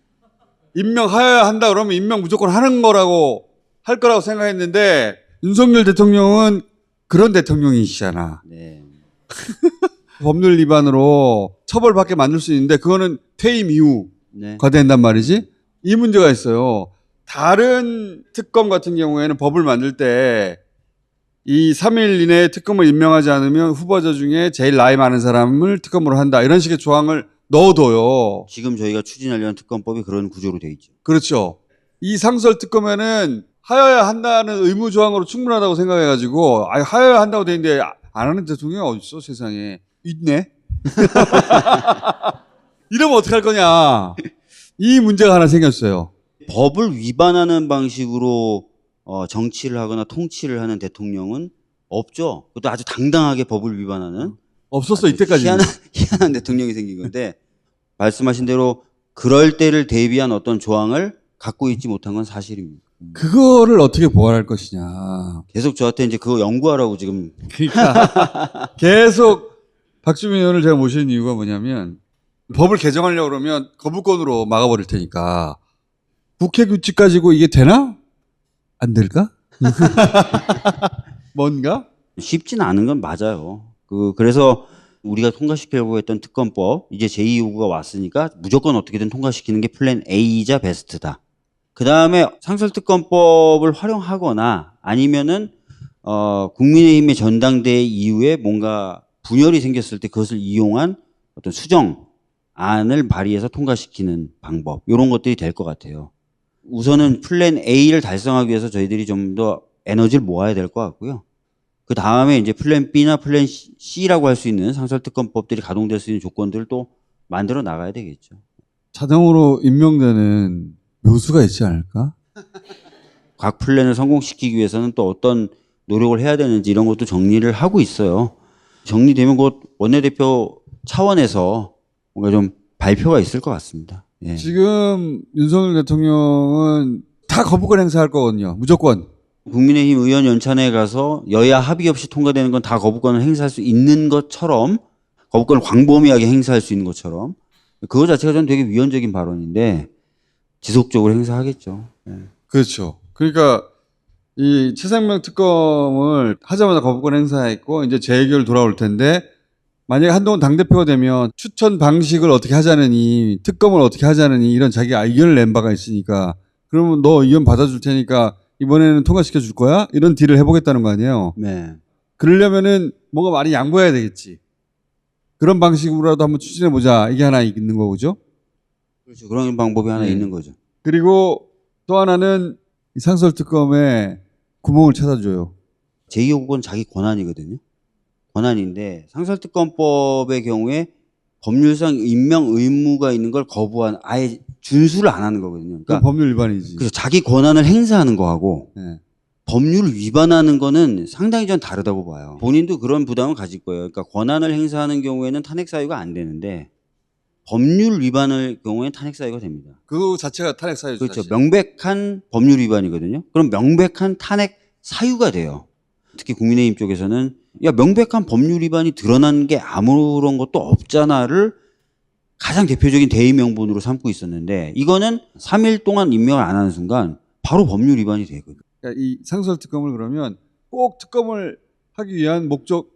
임명하여야 한다 그러면 임명 무조건 하는 거라고 할 거라고 생각했는데 윤석열 대통령은 그런 대통령이시잖아. 네. 법률 위반으로 처벌받게 만들 수 있는데 그거는 퇴임 이후가 네. 된단 말이지. 이 문제가 있어요. 다른 특검 같은 경우에는 법을 만들 때 이 3일 이내에 특검을 임명하지 않으면 후보자 중에 제일 나이 많은 사람을 특검으로 한다. 이런 식의 조항을 넣어둬요. 지금 저희가 추진하려는 특검법이 그런 구조로 되어 있죠. 그렇죠. 이 상설 특검에는 하여야 한다는 의무 조항으로 충분하다고 생각해가지고 하여야 한다고 돼 있는데 안 하는 대통령이 어딨어 세상에. 있네. 이러면 어떡할 거냐. 이 문제가 하나 생겼어요. 법을 위반하는 방식으로 정치를 하거나 통치를 하는 대통령은 없죠. 그것도 아주 당당하게 법을 위반하는 없었어 이때까지. 희한한 대통령이 생긴 건데 말씀하신 대로 그럴 때를 대비한 어떤 조항을 갖고 있지 못한 건 사실입니다. 그거를 어떻게 보완할 것이냐. 계속 저한테 이제 그거 연구하라고 지금 그러니까 계속 박주민 의원을 제가 모시는 이유가 뭐냐면 법을 개정하려고 그러면 거부권으로 막아버릴 테니까 국회 규칙 가지고 이게 되나? 안 될까? 뭔가? 쉽지는 않은 건 맞아요. 그래서 우리가 통과시키려고 했던 특검법 이제 제2요구가 왔으니까 무조건 어떻게든 통과시키는 게 플랜 A이자 베스트다. 그 다음에 상설특검법을 활용하거나 아니면은 국민의힘의 전당대회 이후에 뭔가 분열이 생겼을 때 그것을 이용한 어떤 수정안을 발의해서 통과시키는 방법 이런 것들이 될 것 같아요. 우선은 플랜 A를 달성하기 위해서 저희들이 좀 더 에너지를 모아야 될 것 같고요. 그 다음에 이제 플랜 B나 플랜 C라고 할 수 있는 상설특검법들이 가동될 수 있는 조건들을 또 만들어 나가야 되겠죠. 자동으로 임명되는 묘수가 있지 않을까? 각 플랜을 성공시키기 위해서는 또 어떤 노력을 해야 되는지 이런 것도 정리를 하고 있어요. 정리되면 곧 원내대표 차원에서 뭔가 좀 발표가 있을 것 같습니다. 예. 지금 윤석열 대통령은 다 거부권 행사할 거거든요. 무조건. 국민의힘 의원 연찬에 가서 여야 합의 없이 통과되는 건 다 거부권을 행사할 수 있는 것처럼 거부권을 광범위하게 행사할 수 있는 것처럼 그거 자체가 저는 되게 위헌적인 발언인데 지속적으로 행사하겠죠. 예. 그렇죠. 그러니까 이 최상명 특검을 하자마자 거부권 행사했고 이제 재의결 돌아올 텐데 만약에 한동훈 당대표가 되면 추천 방식을 어떻게 하자느니 특검을 어떻게 하자느니 이런 자기가 의견을 낸 바가 있으니까 그러면 너 의견 받아줄 테니까 이번에는 통과시켜 줄 거야? 이런 딜을 해보겠다는 거 아니에요. 네. 그러려면은 뭔가 많이 양보해야 되겠지. 그런 방식으로라도 한번 추진해보자. 이게 하나 있는 거죠. 그렇죠. 그런 방법이 하나 있는 거죠. 그리고 또 하나는 이 상설특검에 구멍을 찾아줘요. 제2요구는 자기 권한이거든요. 권한인데 상설특검법의 경우에 법률상 임명 의무가 있는 걸 거부한 아예 준수를 안 하는 거거든요. 그건 그러니까 법률 위반이지. 그래서 자기 권한을 행사하는 거하고 네. 법률을 위반하는 거는 상당히 전 다르다고 봐요. 본인도 그런 부담을 가질 거예요. 그러니까 권한을 행사하는 경우에는 탄핵 사유가 안 되는데 법률 위반의 경우에는 탄핵 사유가 됩니다. 그 자체가 탄핵 사유죠. 그렇죠. 사실. 명백한 법률 위반이거든요. 그럼 명백한 탄핵 사유가 돼요. 특히 국민의힘 쪽에서는 야 명백한 법률 위반이 드러난 게 아무런 것도 없잖아를 가장 대표적인 대의 명분으로 삼고 있었는데 이거는 3일 동안 임명을 안 하는 순간 바로 법률 위반이 되거든요. 그러니까 이 상설특검을 그러면 꼭 특검을 하기 위한 목적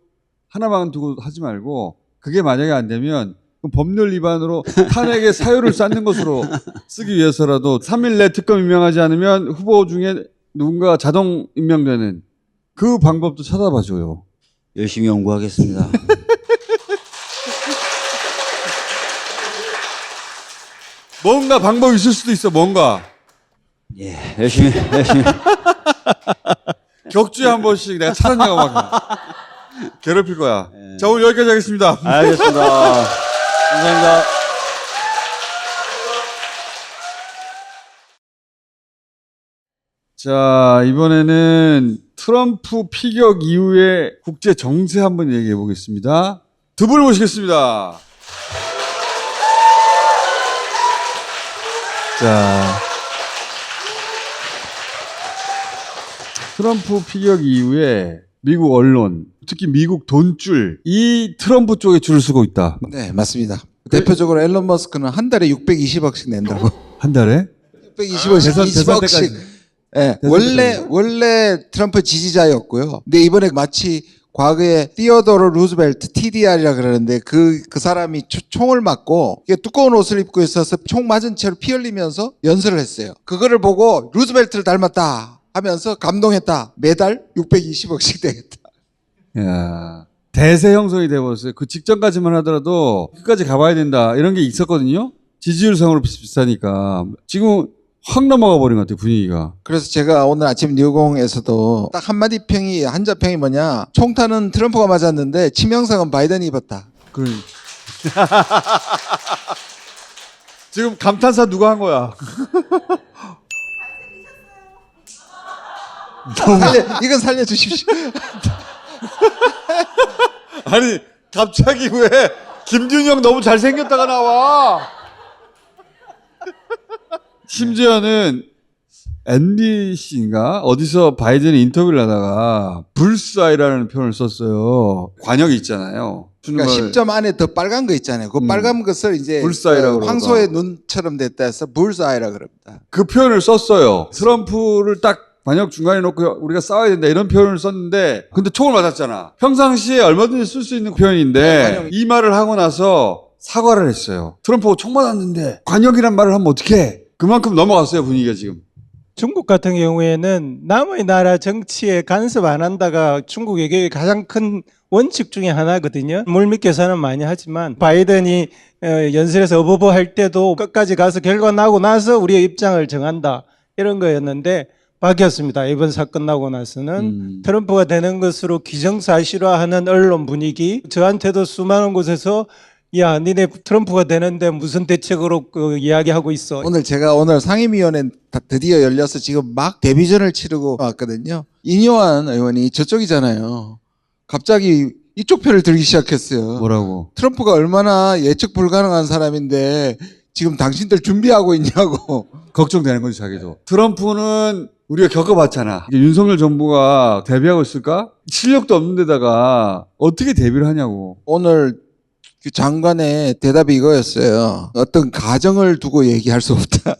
하나만 두고 하지 말고 그게 만약에 안 되면 그럼 법률 위반으로 탄핵의 사유를 쌓는 것으로 쓰기 위해서라도 3일 내 특검 임명하지 않으면 후보 중에 누군가 자동 임명되는 그 방법도 찾아봐줘요. 열심히 연구하겠습니다. 뭔가 방법이 있을 수도 있어. 뭔가 예, 열심히. 격주에 한 번씩 내가 찾았냐고 막 괴롭힐 거야. 자, 오늘 여기까지 하겠습니다. 알겠습니다. 감사합니다. 자, 이번에는 트럼프 피격 이후의 국제 정세 한번 얘기해 보겠습니다. 두 분을 모시겠습니다. 자, 트럼프 피격 이후에 미국 언론, 특히 미국 돈줄, 이 트럼프 쪽에 줄을 서고 있다. 네, 맞습니다. 대표적으로 앨런 머스크는 한 달에 620억씩 낸다고. 한 달에? 620억씩, 대선 20억씩. 때까지. 예, 때까지. 원래 트럼프 지지자였고요. 근데 이번에 마치 과거에 티어도르 루즈벨트 TDR이라 그러는데 그 사람이 총을 맞고 이게 두꺼운 옷을 입고 있어서 총 맞은 채로 피 흘리면서 연설을 했어요. 그거를 보고 루즈벨트를 닮았다 하면서 감동했다. 매달 620억씩 되겠다. 야, 대세 형성이 돼버렸어요. 그 직전까지만 하더라도 끝까지 가봐야 된다 이런 게 있었거든요. 지지율상으로 비슷하니까 지금 확 넘어가 버린 것 같아요, 분위기가. 그래서 제가 오늘 아침 뉴공에서도 딱 한마디 평이, 한자평이 뭐냐, 총탄은 트럼프가 맞았는데 치명상은 바이든이 입었다. 지금 감탄사 누가 한 거야? 이건 살려주십시오. 아니 갑자기 왜 김준영 너무 잘생겼다가 나와? 심지어는 NBC인가 어디서 바이든이 인터뷰를 하다가 불사이라는 표현을 썼어요. 관역이 있잖아요. 그러니까 10점 안에 더 빨간 거 있잖아요. 그 빨간 것을 이제 불사이라고 황소의 눈처럼 됐다 해서 불사이라 그럽니다. 그 표현을 썼어요. 트럼프를 딱 관역 중간에 놓고 우리가 싸워야 된다 이런 표현을 썼는데 근데 총을 맞았잖아. 평상시에 얼마든지 쓸 수 있는 표현인데 이 말을 하고 나서 사과를 했어요. 트럼프가 총 맞았는데 관역이란 말을 하면 어떡해. 그만큼 넘어갔어요 분위기가 지금. 중국 같은 경우에는 남의 나라 정치에 간섭 안 한다가 중국 외교의 가장 큰 원칙 중에 하나거든요. 물밑 계산은 많이 하지만 바이든이 연설에서 어버버 할 때도 끝까지 가서 결과 나고 나서 우리의 입장을 정한다 이런 거였는데 바뀌었습니다. 이번 사건 나고 나서는 트럼프가 되는 것으로 기정사실화하는 언론 분위기, 저한테도 수많은 곳에서 야, 니네 트럼프가 되는데 무슨 대책으로 이야기하고 있어. 제가 오늘 상임위원회 드디어 열려서 지금 막 데뷔전을 치르고 왔거든요. 인요한 의원이 저쪽이잖아요. 갑자기 이쪽 편을 들기 시작했어요. 뭐라고? 트럼프가 얼마나 예측 불가능한 사람인데 지금 당신들 준비하고 있냐고. 걱정되는 거지 자기도. 트럼프는 우리가 겪어봤잖아. 윤석열 정부가 데뷔하고 있을까? 실력도 없는 데다가 어떻게 데뷔를 하냐고. 오늘 그 장관의 대답이 이거였어요. 어떤 가정을 두고 얘기할 수 없다.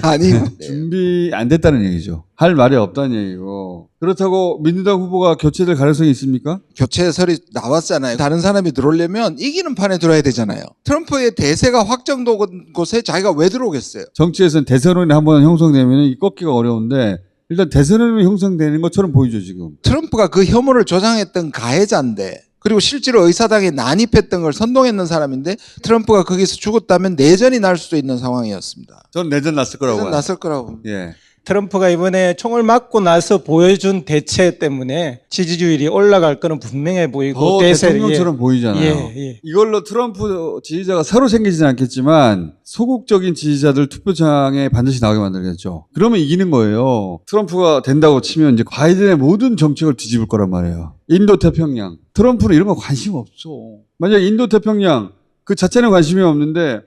아니 준비 안 됐다는 얘기죠. 할 말이 없다는 얘기고. 그렇다고 민주당 후보가 교체될 가능성이 있습니까? 교체설이 나왔잖아요. 다른 사람이 들어오려면 이기는 판에 들어야 되잖아요. 트럼프의 대세가 확정된 곳에 자기가 왜 들어오겠어요? 정치에서는 대선론이 한번 형성되면 꺾기가 어려운데 일단 대선론이 형성되는 것처럼 보이죠 지금. 트럼프가 그 혐오를 조장했던 가해자인데 그리고 실제로 의사당에 난입했던 걸 선동했는 사람인데 트럼프가 거기서 죽었다면 내전이 날 수도 있는 상황이었습니다. 저는 내전 났을 거라고 내전 봐요. 났을 거라고 봅니다. 예. 트럼프가 이번에 총을 맞고 나서 보여준 대체 때문에 지지율이 올라갈 거는 분명해 보이고 대통령처럼 보이잖아요. 예. 이걸로 트럼프 지지자가 새로 생기지는 않겠지만 소극적인 지지자들 투표장에 반드시 나오게 만들겠죠. 그러면 이기는 거예요. 트럼프가 된다고 치면 이제 바이든의 모든 정책을 뒤집을 거란 말이에요. 인도 태평양. 트럼프는 이런 거 관심 없어. 만약 인도 태평양 그 자체는 관심이 없는데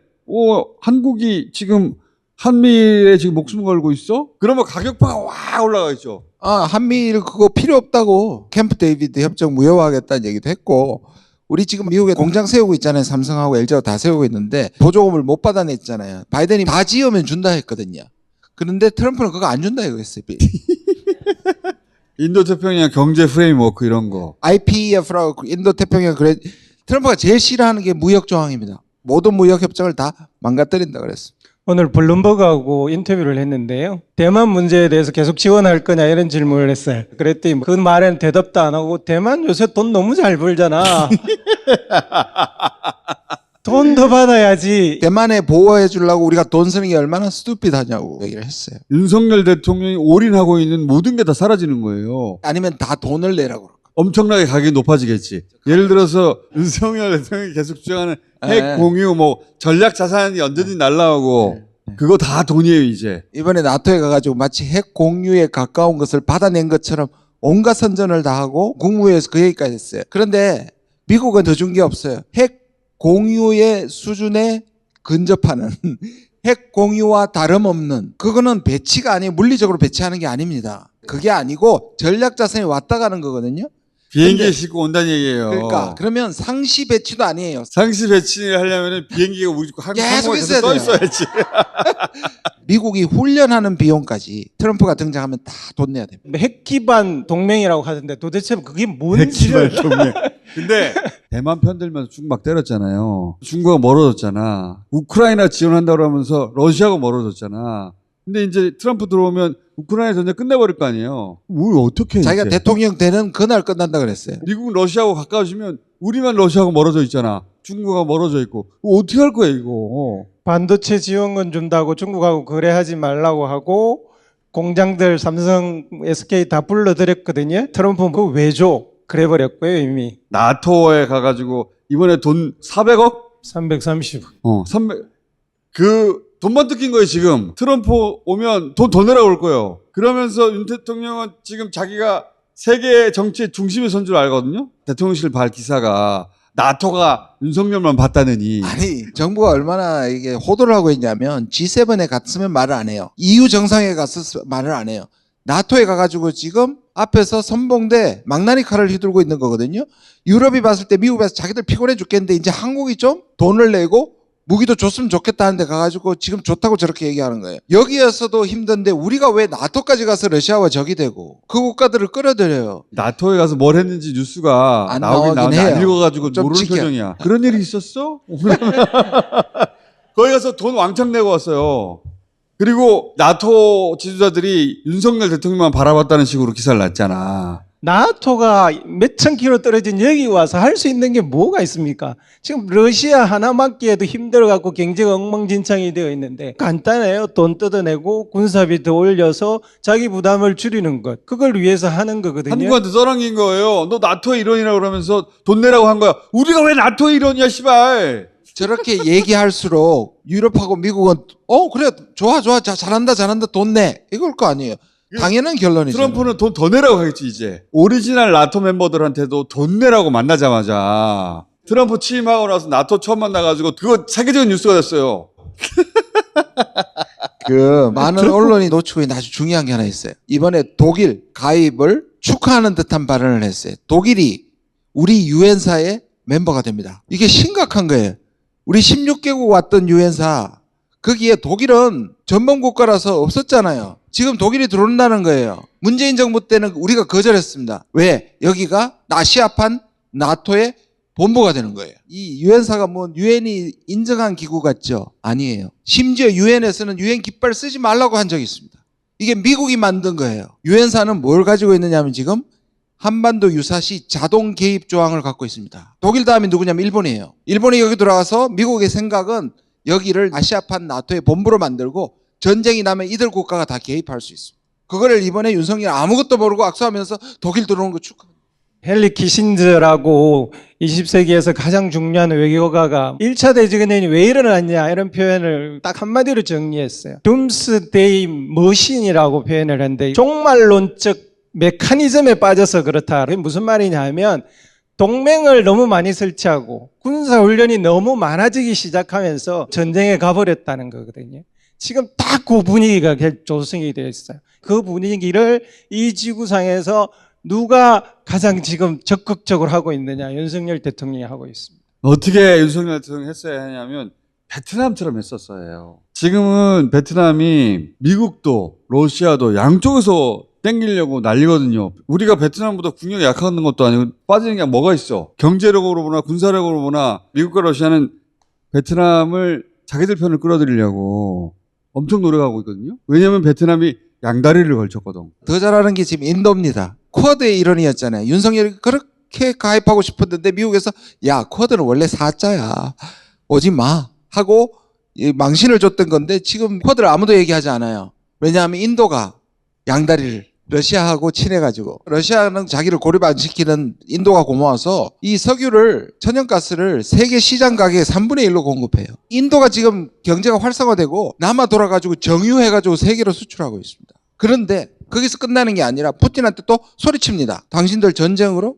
한국이 지금 한미일에 지금 목숨 걸고 있어? 그러면 가격파가 와 올라가겠죠. 한미일 그거 필요 없다고 캠프 데이비드 협정 무효화하겠다는 얘기도 했고 우리 지금 미국에 공장 세우고 있잖아요. 삼성하고 LG하고 다 세우고 있는데 보조금을 못 받아냈잖아요. 바이든이 다 지으면 준다 했거든요. 그런데 트럼프는 그거 안 준다 이거였어요. 인도 태평양 경제 프레임워크 이런 거. IPEF라고 인도 태평양 그래 트럼프가 제일 싫어하는 게 무역 조항입니다. 모든 무역 협정을 다 망가뜨린다 그랬어. 오늘 블룸버그하고 인터뷰를 했는데요. 대만 문제에 대해서 계속 지원할 거냐 이런 질문을 했어요. 그랬더니 그 말에는 대답도 안 하고 대만 요새 돈 너무 잘 벌잖아. 돈 더 받아야지. 대만에 보호해 주려고 우리가 돈 쓰는 게 얼마나 스투피드하냐고 얘기를 했어요. 윤석열 대통령이 올인하고 있는 모든 게 다 사라지는 거예요. 아니면 다 돈을 내라고. 엄청나게 가격이 높아지겠지. 예를 들어서 윤석열 대통령이 계속 주장하는 핵 네. 공유, 뭐 전략 자산이 언제든지 날라오고 그거 다 돈이에요 이제. 이번에 나토에 가가지고 마치 핵 공유에 가까운 것을 받아낸 것처럼 온갖 선전을 다 하고 국무회의에서 그 얘기까지 했어요. 그런데 미국은 더 준 게 없어요. 핵 공유의 수준에 근접하는 핵 공유와 다름없는 그거는 배치가 아니에요. 물리적으로 배치하는 게 아닙니다. 그게 아니고 전략 자산이 왔다 가는 거거든요. 비행기에 근데- 싣고 온다는 얘기예요. 그러니까 그러면 상시 배치도 아니에요. 상시 배치를 하려면 비행기가 우리 계속 항공에 있어야 떠 돼요. 있어야지. 미국이 훈련하는 비용까지 트럼프가 등장하면 다 돈 내야 됩니다. 핵 기반 동맹이라고 하던데 도대체 그게 핵기발 뭔지를 동맹. 근데 대만 편들면서 중국 막 때렸잖아요. 중국가 멀어졌잖아. 우크라이나 지원한다고 하면서 러시아가 멀어졌잖아. 근데 이제 트럼프 들어오면 우크라이나 전쟁 끝내버릴 거 아니에요. 우리 어떻게 해? 자기가 이제? 대통령 되는 그날 끝난다 그랬어요. 미국은 러시아하고 가까워지면 우리만 러시아하고 멀어져 있잖아. 중국하고 멀어져 있고. 어떻게 할 거야 이거. 반도체 지원금 준다고 중국하고 거래하지 말라고 하고 공장들 삼성, SK 다 불러들였거든요. 트럼프는 그거 왜 줘? 그래 버렸고요 이미. 나토에 가가지고 이번에 돈 400억? 330. 300. 그 돈만 뜯긴 거예요 지금. 트럼프 오면 돈 더 내라고 올 거예요. 그러면서 윤 대통령은 지금 자기가 세계 정치의 중심에 선 줄 알거든요. 대통령실 발 기사가 나토가 윤석열만 봤다느니. 아니 정부가 얼마나 이게 호도를 하고 있냐면 G7에 갔으면 말을 안 해요. EU 정상회에 갔을 말을 안 해요. 나토에 가가지고 지금 앞에서 선봉대 망나니 칼을 휘두르고 있는 거거든요. 유럽이 봤을 때 미국이 봤을 때 자기들 피곤해 죽겠는데 이제 한국이 좀 돈을 내고 무기도 줬으면 좋겠다 하는데 가가지고 지금 좋다고 저렇게 얘기하는 거예요. 여기에서도 힘든데 우리가 왜 나토까지 가서 러시아와 적이 되고 그 국가들을 끌어들여요. 나토에 가서 뭘 했는지 뉴스가 안 나오긴 나오긴 나오는데 안 해요. 읽어가지고 좀 모르는 지켜. 표정이야. 그런 일이 있었어? 거기 가서 돈 왕창 내고 왔어요. 그리고 나토 지도자들이 윤석열 대통령만 바라봤다는 식으로 기사를 냈잖아. 나토가 몇천 킬로 떨어진 여기 와서 할 수 있는 게 뭐가 있습니까? 지금 러시아 하나 막기에도 힘들어갖고 경제가 엉망진창이 되어 있는데 간단해요. 돈 뜯어내고 군사비 더 올려서 자기 부담을 줄이는 것. 그걸 위해서 하는 거거든요. 한국한테 떠넘긴 거예요. 너 나토의 일원이라고 그러면서 돈 내라고 한 거야. 우리가 왜 나토의 일원이야, 씨발. 저렇게 얘기할수록 유럽하고 미국은 그래 좋아 잘한다 돈 내 이걸 거 아니에요. 당연한 결론이죠. 트럼프는 돈 더 내라고 하겠지, 이제. 오리지널 나토 멤버들한테도 돈 내라고 만나자마자. 트럼프 취임하고 나서 나토 처음 만나가지고 그거 세계적인 뉴스가 됐어요. 그 많은 언론이 놓치고 있는 아주 중요한 게 하나 있어요. 이번에 독일 가입을 축하하는 듯한 발언을 했어요. 독일이 우리 유엔사의 멤버가 됩니다. 이게 심각한 거예요. 우리 16개국 왔던 유엔사 거기에 독일은 전범 국가라서 없었잖아요. 지금 독일이 들어온다는 거예요. 문재인 정부 때는 우리가 거절했습니다. 왜? 여기가 아시아판 나토의 본부가 되는 거예요. 이 유엔사가 뭐 유엔이 인정한 기구 같죠? 아니에요. 심지어 유엔에서는 유엔 깃발 쓰지 말라고 한 적이 있습니다. 이게 미국이 만든 거예요. 유엔사는 뭘 가지고 있느냐면 지금 한반도 유사시 자동 개입 조항을 갖고 있습니다. 독일 다음이 누구냐면 일본이에요. 일본이 여기 들어와서 미국의 생각은 여기를 아시아판 나토의 본부로 만들고 전쟁이 나면 이들 국가가 다 개입할 수 있습니다. 그거를 이번에 윤석열 아무것도 모르고 악수하면서 독일 들어오는 거 축하합니다. 헨리 키신저라고 20세기에서 가장 중요한 외교가가 1차 대전이 왜 일어났냐 이런 표현을 딱 한마디로 정리했어요. 둠스데이 머신이라고 표현을 했는데 종말론적 메커니즘에 빠져서 그렇다. 그게 무슨 말이냐면 동맹을 너무 많이 설치하고 군사훈련이 너무 많아지기 시작하면서 전쟁에 가버렸다는 거거든요. 지금 딱 그 분위기가 조성이 되어 있어요. 그 분위기를 이 지구상에서 누가 가장 지금 적극적으로 하고 있느냐? 윤석열 대통령이 하고 있습니다. 어떻게 윤석열 대통령이 했어야 하냐면 베트남처럼 했었어요. 지금은 베트남이 미국도 러시아도 양쪽에서 땡기려고 난리거든요. 우리가 베트남보다 국력이 약한 것도 아니고 빠지는 게 뭐가 있어. 경제력으로 보나 군사력으로 보나 미국과 러시아는 베트남을 자기들 편을 끌어들이려고 엄청 노력하고 있거든요. 왜냐하면 베트남이 양다리를 걸쳤거든. 더 잘하는 게 지금 인도입니다. 쿼드의 일원이었잖아요. 윤석열이 그렇게 가입하고 싶었는데 미국에서 야 쿼드는 원래 사자야. 오지 마 하고 이 망신을 줬던 건데 지금 쿼드를 아무도 얘기하지 않아요. 왜냐하면 인도가 양다리를 러시아하고 친해가지고 러시아는 자기를 고립 안 시키는 인도가 고마워서 이 석유를 천연가스를 세계 시장 가격의 3분의 1로 공급해요. 인도가 지금 경제가 활성화되고 남아 돌아가지고 정유해가지고 세계로 수출하고 있습니다. 그런데 거기서 끝나는 게 아니라 푸틴한테 또 소리칩니다. 당신들 전쟁으로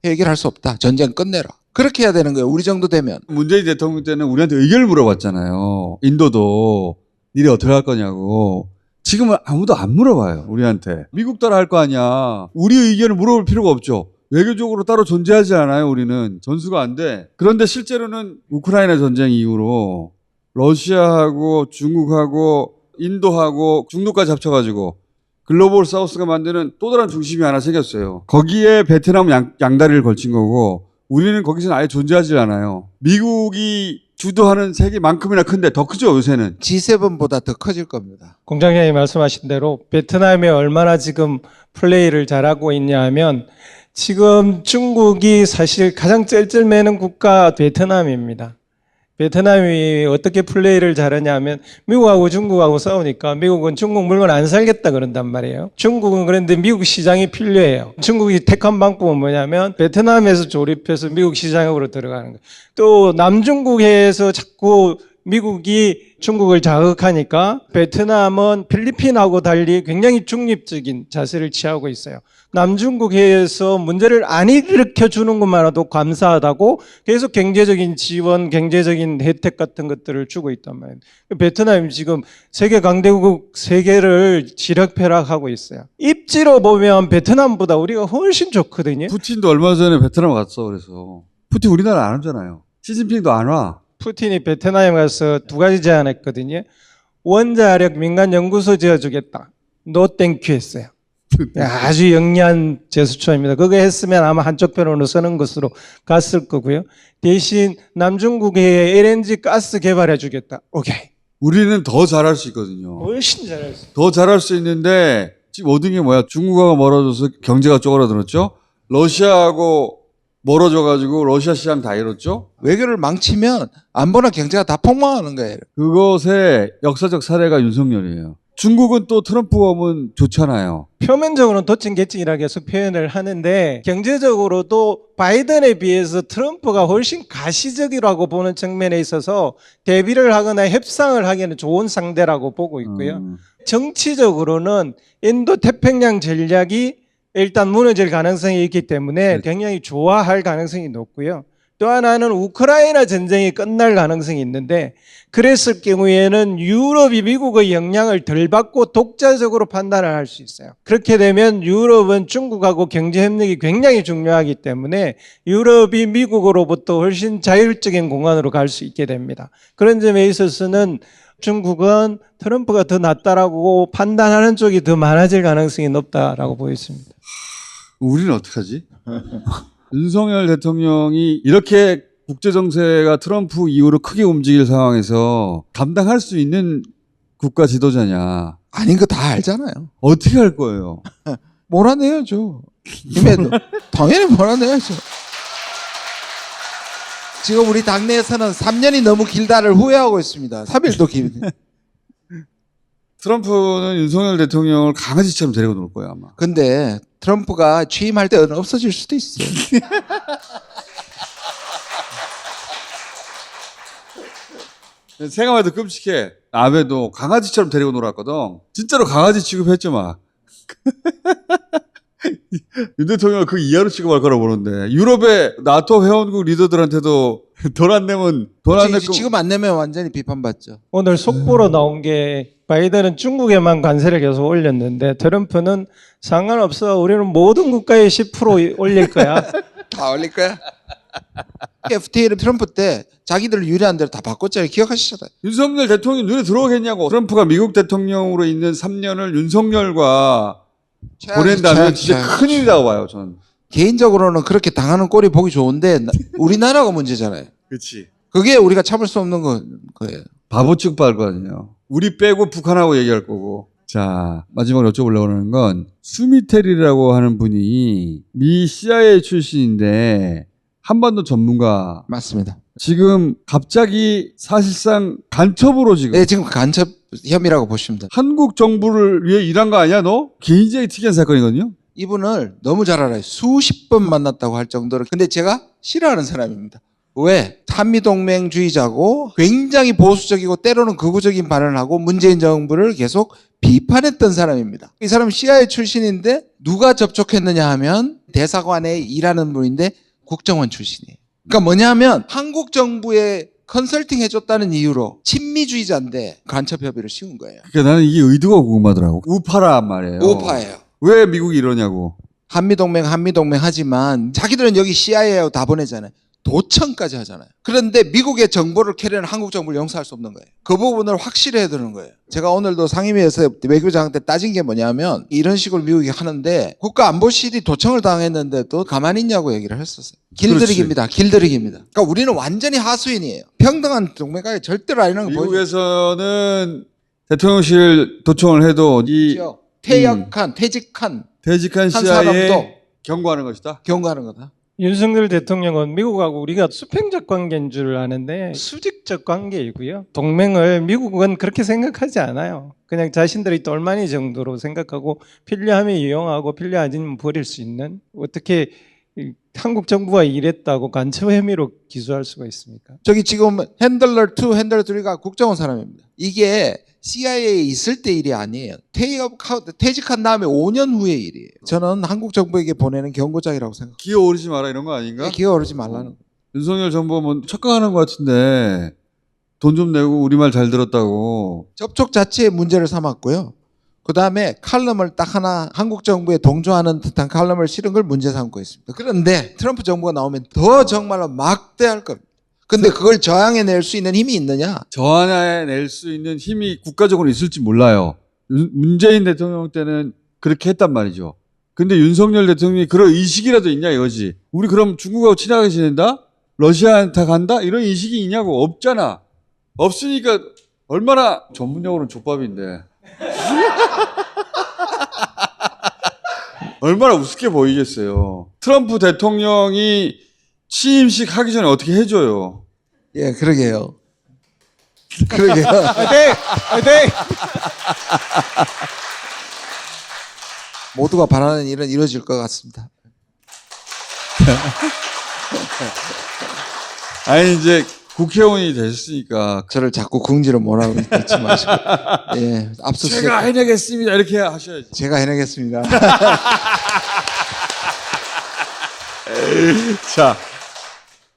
해결할 수 없다. 전쟁 끝내라. 그렇게 해야 되는 거예요. 우리 정도 되면. 문재인 대통령 때는 우리한테 의견을 물어봤잖아요. 인도도 니네 어떻게 할 거냐고. 지금은 아무도 안 물어봐요. 우리한테. 미국 따라 할 거 아니야. 우리 의견을 물어볼 필요가 없죠. 외교적으로 따로 존재하지 않아요. 우리는. 전수가 안 돼. 그런데 실제로는 우크라이나 전쟁 이후로 러시아하고 중국하고 인도하고 중국까지 합쳐가지고 글로벌 사우스가 만드는 또 다른 중심이 하나 생겼어요. 거기에 베트남 양다리를 걸친 거고 우리는 거기서는 아예 존재하지 않아요. 미국이 주도하는 세계만큼이나 큰데 더 크죠, 요새는. G7보다 더 커질 겁니다. 공장장이 말씀하신 대로 베트남이 얼마나 지금 플레이를 잘하고 있냐 하면 지금 중국이 사실 가장 쩔쩔매는 국가 베트남입니다. 베트남이 어떻게 플레이를 잘하냐 하면 미국하고 중국하고 싸우니까 미국은 중국 물건 안 살겠다 그런단 말이에요. 중국은 그런데 미국 시장이 필요해요. 중국이 택한 방법은 뭐냐면 베트남에서 조립해서 미국 시장으로 들어가는 거예요. 또 남중국해에서 자꾸 미국이 중국을 자극하니까 베트남은 필리핀하고 달리 굉장히 중립적인 자세를 취하고 있어요. 남중국해에서 문제를 안 일으켜 주는 것만으로도 감사하다고 계속 경제적인 지원, 경제적인 혜택 같은 것들을 주고 있단 말이에요. 베트남이 지금 세계 강대국 3개를 지락펴락하고 있어요. 입지로 보면 베트남보다 우리가 훨씬 좋거든요. 푸틴도 얼마 전에 베트남 갔어. 그래서 푸틴 우리나라 안 오잖아요. 시진핑도 안 와. 푸틴이 베트남에 가서 2가지 제안했거든요. 원자력 민간 연구소 지어주겠다. 노 땡큐 했어요. 아주 영리한 제스처입니다. 그거 했으면 아마 한쪽 편으로 서는 것으로 갔을 거고요. 대신 남중국해에 LNG 가스 개발해 주겠다. 오케이. 우리는 더 잘할 수 있거든요. 훨씬 잘할 수 있어요. 더 잘할 수 있는데 지금 얻은 게 뭐야? 중국하고 멀어져서 경제가 쪼그라들었죠. 러시아하고 멀어져가지고 러시아 시장 다 잃었죠. 외교를 망치면 안보나 경제가 다 폭망하는 거예요. 그것의 역사적 사례가 윤석열이에요. 중국은 또 트럼프가 오면 좋잖아요. 표면적으로는 도찐개찐이라 계속 표현을 하는데 경제적으로도 바이든에 비해서 트럼프가 훨씬 가시적이라고 보는 측면에 있어서 대비를 하거나 협상을 하기에는 좋은 상대라고 보고 있고요. 정치적으로는 인도 태평양 전략이 일단 무너질 가능성이 있기 때문에 굉장히 좋아할 가능성이 높고요. 또 하나는 우크라이나 전쟁이 끝날 가능성이 있는데 그랬을 경우에는 유럽이 미국의 영향을 덜 받고 독자적으로 판단을 할 수 있어요. 그렇게 되면 유럽은 중국하고 경제협력이 굉장히 중요하기 때문에 유럽이 미국으로부터 훨씬 자율적인 공간으로 갈 수 있게 됩니다. 그런 점에 있어서는 중국은 트럼프가 더 낫다라고 판단하는 쪽이 더 많아질 가능성이 높다라고 보였습니다. 우리는 어떡하지? 윤석열 대통령이 이렇게 국제정세가 트럼프 이후로 크게 움직일 상황에서 감당할 수 있는 국가 지도자냐. 아닌 거 다 알잖아요. 어떻게 할 거예요? 몰아내야죠. 임해도. 당연히 몰아내야죠. 지금 우리 당내에서는 3년이 너무 길다를 후회하고 있습니다. 3일도 길네. 트럼프는 윤석열 대통령을 강아지처럼 데리고 놀 거예요, 아마. 근데 트럼프가 취임할 때는 없어질 수도 있어요. 생각만 해도 끔찍해. 아베도 강아지처럼 데리고 놀았거든. 진짜로 강아지 취급했죠, 막. 윤 대통령을 그 이하로 취급할 거라고 보는데 유럽의 나토 회원국 리더들한테도 돈 안 내면 지금 안 내면 완전히 비판받죠. 오늘 속보로 나온 게 바이든은 중국에만 관세를 계속 올렸는데 트럼프는 상관없어. 우리는 모든 국가에 10% 올릴 거야. 다 올릴 거야? FTA를 트럼프 때 자기들 유리한 대로 다 바꿨잖아요. 기억하시잖아요. 윤석열 대통령이 눈에 들어오겠냐고. 트럼프가 미국 대통령으로 있는 3년을 윤석열과 보낸다면 진짜 큰일이라고 봐요, 저는. 개인적으로는 그렇게 당하는 꼴이 보기 좋은데 우리나라가 문제잖아요. 그렇지. 그게 우리가 참을 수 없는 거예요. 바보 취급할 거 아니에요. 우리 빼고 북한하고 얘기할 거고. 자, 마지막으로 여쭤보려고 하는 건 수미텔이라고 하는 분이 미 CIA 출신인데 한반도 전문가. 맞습니다. 지금 갑자기 사실상 간첩으로 지금 네, 지금 간첩 혐의라고 보시면 됩니다. 한국 정부를 위해 일한 거 아니야 너? 굉장히 특이한 사건이거든요. 이분을 너무 잘 알아요. 수십 번 만났다고 할 정도로. 근데 제가 싫어하는 사람입니다. 왜? 한미동맹주의자고 굉장히 보수적이고 때로는 극우적인 발언을 하고 문재인 정부를 계속 비판했던 사람입니다. 이 사람은 CIA 출신인데 누가 접촉했느냐 하면 대사관에 일하는 분인데 국정원 출신이에요. 그러니까 뭐냐면 한국 정부에 컨설팅 해줬다는 이유로 친미주의자인데 간첩 협의를 씌운 거예요. 그러니까 나는 이게 의도가 궁금하더라고. 우파란 말이에요. 우파예요. 왜 미국이 이러냐고. 한미동맹 하지만 자기들은 여기 CIA하고 다 보내잖아요. 도청까지 하잖아요. 그런데 미국의 정보를 캐리하는 한국 정부를 용서할 수 없는 거예요. 그 부분을 확실히 해야 되는 거예요. 제가 오늘도 상임위에서 외교장한테 따진 게 뭐냐면 이런 식으로 미국이 하는데 국가안보실이 도청을 당했는데도 가만히 있냐고 얘기를 했었어요. 길들이기입니다. 길들이기입니다. 그러니까 우리는 완전히 하수인이에요. 평등한 동맹관계 절대로 아니라는 걸 보여줘요. 미국에서는 대통령실 도청을 해도 이 퇴역한, 퇴직한 퇴직한 한 CIA에 사람도 경고하는 것이다. 경고하는 거다. 윤석열 대통령은 미국하고 우리가 수평적 관계인 줄 아는데 수직적 관계이고요. 동맹을 미국은 그렇게 생각하지 않아요. 그냥 자신들이 똘마니 정도로 생각하고 필요하면 이용하고 필요하지 않으면 버릴 수 있는, 어떻게 한국 정부가 이랬다고 간첩 혐의로 기소할 수가 있습니까? 저기 지금 핸들러 2, 핸들러 3가 국정원 사람입니다. 이게 CIA에 있을 때 일이 아니에요. 퇴직한 다음에 5년 후의 일이에요. 저는 한국 정부에게 보내는 경고장이라고 생각합니다. 기어 오르지 마라 이런 거 아닌가? 기어 오르지 말라는. 윤석열 정부가 뭐 착각하는 것 같은데 돈 좀 내고 우리 말 잘 들었다고. 접촉 자체에 문제를 삼았고요. 그 다음에 칼럼을 딱 하나 한국 정부에 동조하는 듯한 칼럼을 실은 걸 문제 삼고 있습니다. 그런데 트럼프 정부가 나오면 더 정말로 막대할 겁니다. 근데 그걸 저항해낼 수 있는 힘이 있느냐? 저항해낼 수 있는 힘이 국가적으로 있을지 몰라요. 문재인 대통령 때는 그렇게 했단 말이죠. 근데 윤석열 대통령이 그런 의식이라도 있냐 이거지. 우리 그럼 중국하고 친하게 지낸다? 러시아한테 간다? 이런 의식이 있냐고. 없잖아. 없으니까 얼마나 전문용어로는 족밥인데. 얼마나 우습게 보이겠어요. 트럼프 대통령이 취임식 하기 전에 어떻게 해줘요? 예, 그러게요. 그러게요. 화이팅! 모두가 바라는 일은 이루어질 것 같습니다. 아니 이제 국회의원이 되셨으니까 저를 자꾸 궁지로 몰아오고 있지 마시고. 예, 압수수색. 제가 해내겠습니다 이렇게 하셔야지. 제가 해내겠습니다. 자,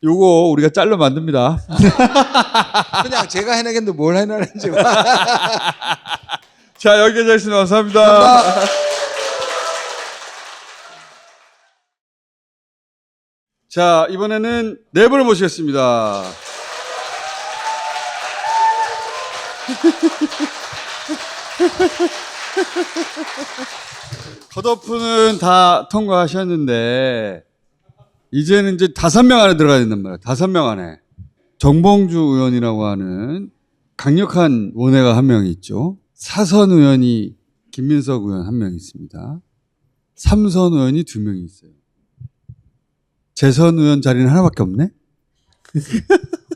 요거 우리가 짤로 만듭니다. 그냥 제가 해내겠는데 뭘 해내는지. 자, 여기까지 하겠습니다. 감사합니다. 자, 이번에는 네 분을 모시겠습니다. 컷오프는 다 통과하셨는데 이제는 이제 5명 안에 들어가야 된단 말이에요. 5명 안에. 정봉주 의원이라고 하는 강력한 원외가 한 명 있죠. 4선 의원이 김민석 의원 한 명 있습니다. 3선 의원이 2명이 있어요. 재선 의원 자리는 하나밖에 없네?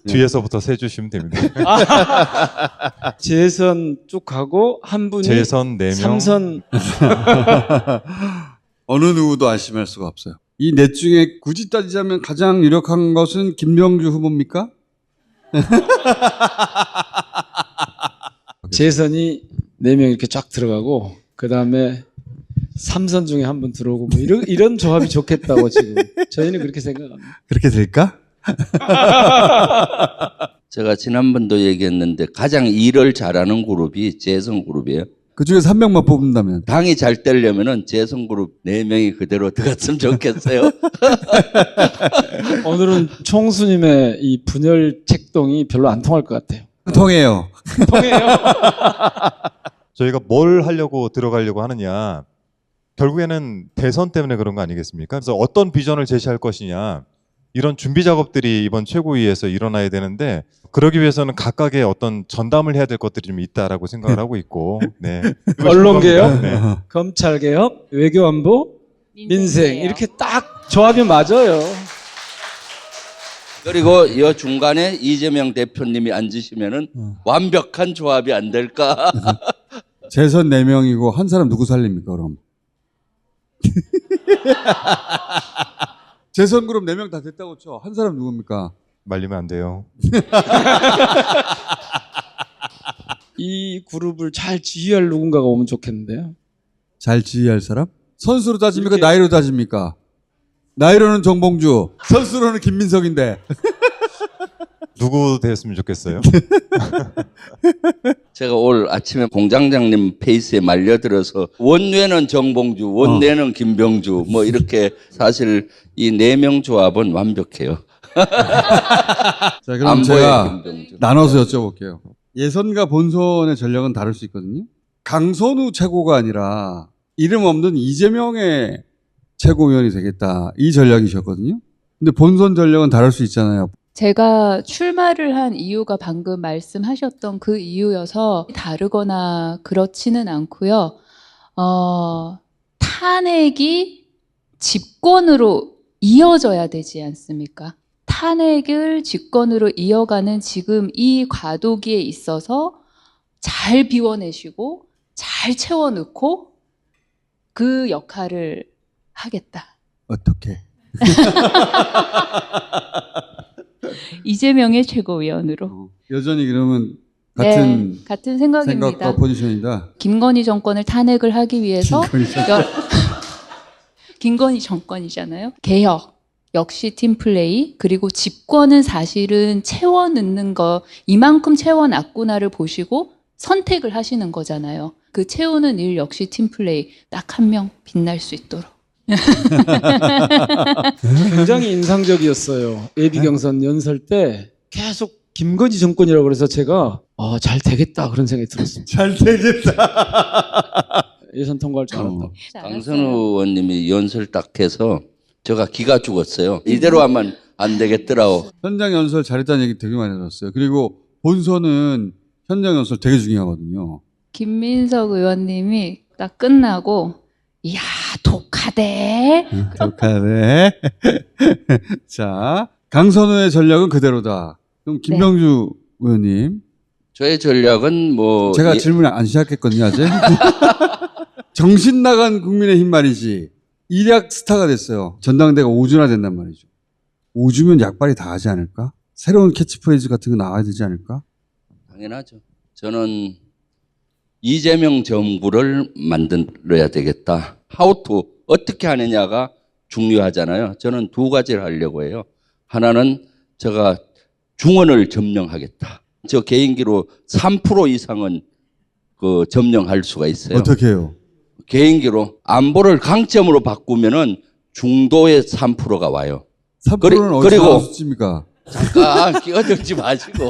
뒤에서부터 세주시면 됩니다. 재선 쭉 가고 한 분이 재선 4명. 삼선 어느 누구도 안심할 수가 없어요. 이 넷 중에 굳이 따지자면 가장 유력한 것은 김병주 후보입니까? 재선이 4명 이렇게 쫙 들어가고 그 다음에 삼선 중에 한 분 들어오고 뭐 이런 조합이 좋겠다고 지금 저희는 그렇게 생각합니다. 그렇게 될까? 제가 지난번도 얘기했는데 가장 일을 잘하는 그룹이 재선 그룹이에요. 그 중에서 한 명만 뽑는다면? 당이 잘 되려면은 재선 그룹 4명이 그대로 들어갔으면 좋겠어요. 오늘은 총수님의 이 분열 책동이 별로 안 통할 것 같아요. 통해요. 통해요. 저희가 뭘 하려고 들어가려고 하느냐. 결국에는 대선 때문에 그런 거 아니겠습니까? 그래서 어떤 비전을 제시할 것이냐. 이런 준비 작업들이 이번 최고위에서 일어나야 되는데 그러기 위해서는 각각의 어떤 전담을 해야 될 것들이 좀 있다라고 생각을 하고 있고, 네. 언론개혁, 네. 검찰개혁, 외교안보, 민생 이렇게 딱 조합이 맞아요. 그리고 이 중간에 이재명 대표님이 앉으시면은 완벽한 조합이 안 될까? 재선 4명이고 한 사람 누구 살립니까 그럼? 재선 그룹 4명 다 됐다고 쳐. 한 사람 누굽니까? 말리면 안 돼요. 이 그룹을 잘 지휘할 누군가가 오면 좋겠는데요. 잘 지휘할 사람? 선수로 따집니까? 이렇게- 나이로 따집니까? 나이로는 정봉주, 선수로는 김민석인데. 누구 됐으면 좋겠어요? 제가 오늘 아침에 공장장님 페이스에 말려들어서 원뇌는 정봉주, 원내는 김병주 뭐 이렇게 사실 이 4명 조합은 완벽해요. 자, 그럼 안 제가 보여 김병주. 나눠서 여쭤볼게요. 예선과 본선의 전력은 다를 수 있거든요. 강선우 최고가 아니라 이름 없는 이재명의 최고위원이 되겠다. 이 전략이셨거든요. 근데 본선 전략은 다를 수 있잖아요. 제가 출마를 한 이유가 방금 말씀하셨던 그 이유여서 다르거나 그렇지는 않고요. 탄핵이 집권으로 이어져야 되지 않습니까? 탄핵을 집권으로 이어가는 지금 이 과도기에 있어서 잘 비워내시고 잘 채워넣고 그 역할을 하겠다. 어떻게? 이재명의 최고위원으로. 여전히 그러면 같은 네, 같은 생각입니다. 생각과 포지션이다. 김건희 정권을 탄핵을 하기 위해서 김건희 정권이잖아요. 개혁, 역시 팀플레이, 그리고 집권은 사실은 채워 넣는 거, 이만큼 채워놨구나를 보시고 선택을 하시는 거잖아요. 그 채우는 일 역시 팀플레이, 딱 한 명 빛날 수 있도록. 굉장히 인상적이었어요. 예비 경선 연설 때 계속 김건희 정권이라고 그래서 제가 잘 되겠다 그런 생각이 들었습니다. 잘 되겠다. 예선 통과할 줄 알았다. 강선우 의원님이 연설 딱 해서 제가 기가 죽었어요. 이대로 하면 안 되겠더라고. 현장 연설 잘했다는 얘기 되게 많이 들었어요. 그리고 본선은 현장 연설 되게 중요하거든요. 김민석 의원님이 딱 끝나고 이야 독하대. 독하네. 자, 강선우의 전략은 그대로다. 그럼 김병주 의원님. 저의 전략은 뭐 제가 질문 안 시작했거든요, 아직. 정신 나간 국민의힘 말이지. 일약 스타가 됐어요. 전당대가 5주나 된단 말이죠. 5주면 약발이 다 하지 않을까? 새로운 캐치프레이즈 같은 거 나와야 되지 않을까? 당연하죠. 저는 이재명 정부를 만들어야 되겠다. 하우투 어떻게 하느냐가 중요하잖아요. 저는 2가지를 하려고 해요. 하나는 제가 중원을 점령하겠다. 저 개인기로 3% 이상은 그 점령할 수가 있어요. 어떻게 해요? 개인기로 안보를 강점으로 바꾸면은 중도의 3%가 와요. 3%는 어디서 그리고 나온 수치입니까? 잠깐 끼어들지 마시고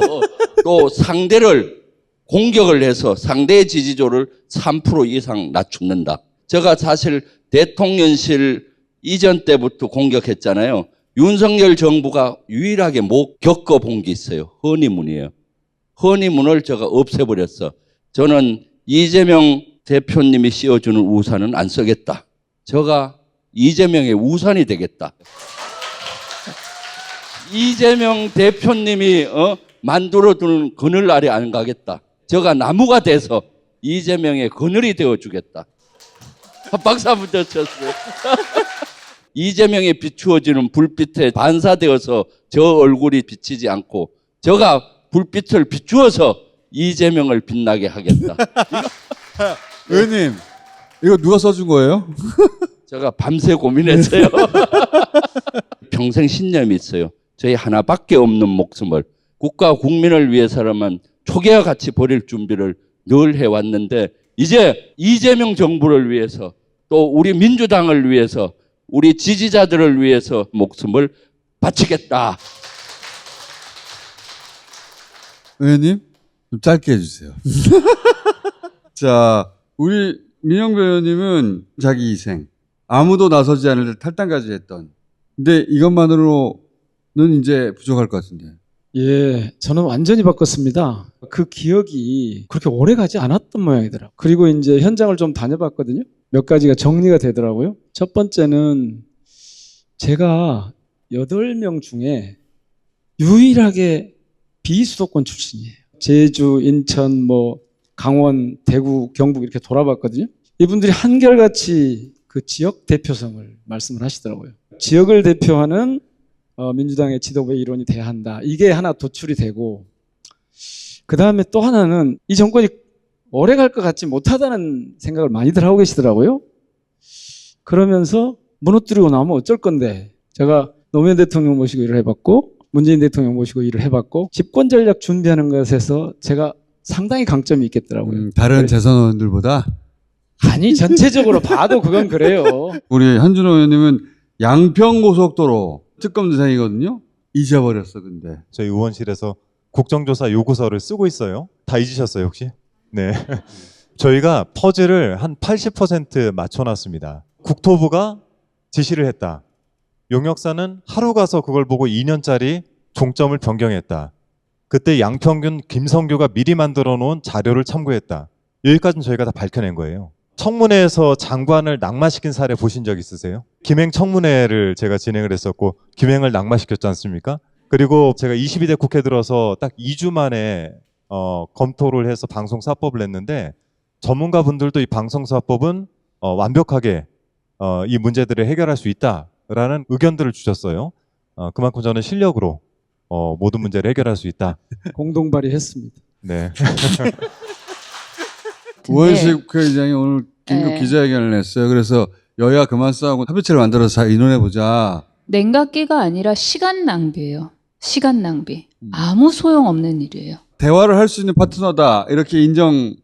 또 상대를 공격을 해서 상대의 지지도를 3% 이상 낮춘다. 제가 사실 대통령실 이전 때부터 공격했잖아요. 윤석열 정부가 유일하게 못 겪어본 게 있어요. 허니문이에요. 허니문을 제가 없애버렸어. 저는 이재명 대표님이 씌워주는 우산은 안 쓰겠다. 제가 이재명의 우산이 되겠다. 이재명 대표님이 만들어두는 그늘 아래 안 가겠다. 제가 나무가 돼서 이재명의 그늘이 되어주겠다. 박수 한번 더 쳤어요. 이재명에 비추어지는 불빛에 반사되어서 저 얼굴이 비치지 않고 제가 불빛을 비추어서 이재명을 빛나게 하겠다. 의원님, 이거 누가 써준 거예요? 제가 밤새 고민했어요. 평생 신념이 있어요. 저희 하나밖에 없는 목숨을 국가 국민을 위해서라면 초계와 같이 버릴 준비를 늘 해왔는데 이제 이재명 정부를 위해서 또 우리 민주당을 위해서 우리 지지자들을 위해서 목숨을 바치겠다. 의원님, 좀 짧게 해주세요. 자, 우리 민영배 의원님은 자기 희생, 아무도 나서지 않을 때 탈당까지 했던. 근데 이것만으로는 이제 부족할 것 같은데. 예, 저는 완전히 바꿨습니다. 그 기억이 그렇게 오래 가지 않았던 모양이더라고요. 그리고 이제 현장을 좀 다녀봤거든요. 몇 가지가 정리가 되더라고요. 첫 번째는 제가 8명 중에 유일하게 비수도권 출신이에요. 제주, 인천, 뭐 강원, 대구, 경북 이렇게 돌아봤거든요. 이분들이 한결같이 그 지역 대표성을 말씀을 하시더라고요. 지역을 대표하는 민주당의 지도부의 일원이 돼야 한다. 이게 하나 도출이 되고, 그 다음에 또 하나는 이 정권이 오래 갈 것 같지 못하다는 생각을 많이들 하고 계시더라고요. 그러면서 무너뜨리고 나면 어쩔 건데, 제가 노무현 대통령 모시고 일을 해봤고 문재인 대통령 모시고 일을 해봤고 집권 전략 준비하는 것에서 제가 상당히 강점이 있겠더라고요. 다른 재선 의원들보다? 아니, 전체적으로 봐도 그건 그래요. 우리 한준호 의원님은 양평고속도로 특검 대상이거든요. 잊어버렸어, 근데. 저희 의원실에서 국정조사 요구서를 쓰고 있어요. 다 잊으셨어요, 혹시? 네. 저희가 퍼즐을 한 80% 맞춰놨습니다. 국토부가 지시를 했다. 용역사는 하루 가서 그걸 보고 2년짜리 종점을 변경했다. 그때 양평균 김성규가 미리 만들어 놓은 자료를 참고했다. 여기까지는 저희가 다 밝혀낸 거예요. 청문회에서 장관을 낙마시킨 사례 보신 적 있으세요? 김행 청문회를 제가 진행을 했었고 김행을 낙마시켰지 않습니까? 그리고 제가 22대 국회 들어서 딱 2주 만에 검토를 해서 방송사법을 냈는데 전문가분들도 이 방송사법은 완벽하게 이 문제들을 해결할 수 있다라는 의견들을 주셨어요. 그만큼 저는 실력으로 모든 문제를 해결할 수 있다. 공동 발의했습니다. 네. 우원식 국회의장이 오늘 긴급 네. 기자회견을 했어요. 그래서 여야 그만 싸우고 협의체를 만들어서 잘 의논해보자. 냉각기가 아니라 시간 낭비예요. 시간 낭비. 아무 소용없는 일이에요. 대화를 할 수 있는 파트너다 이렇게 인정한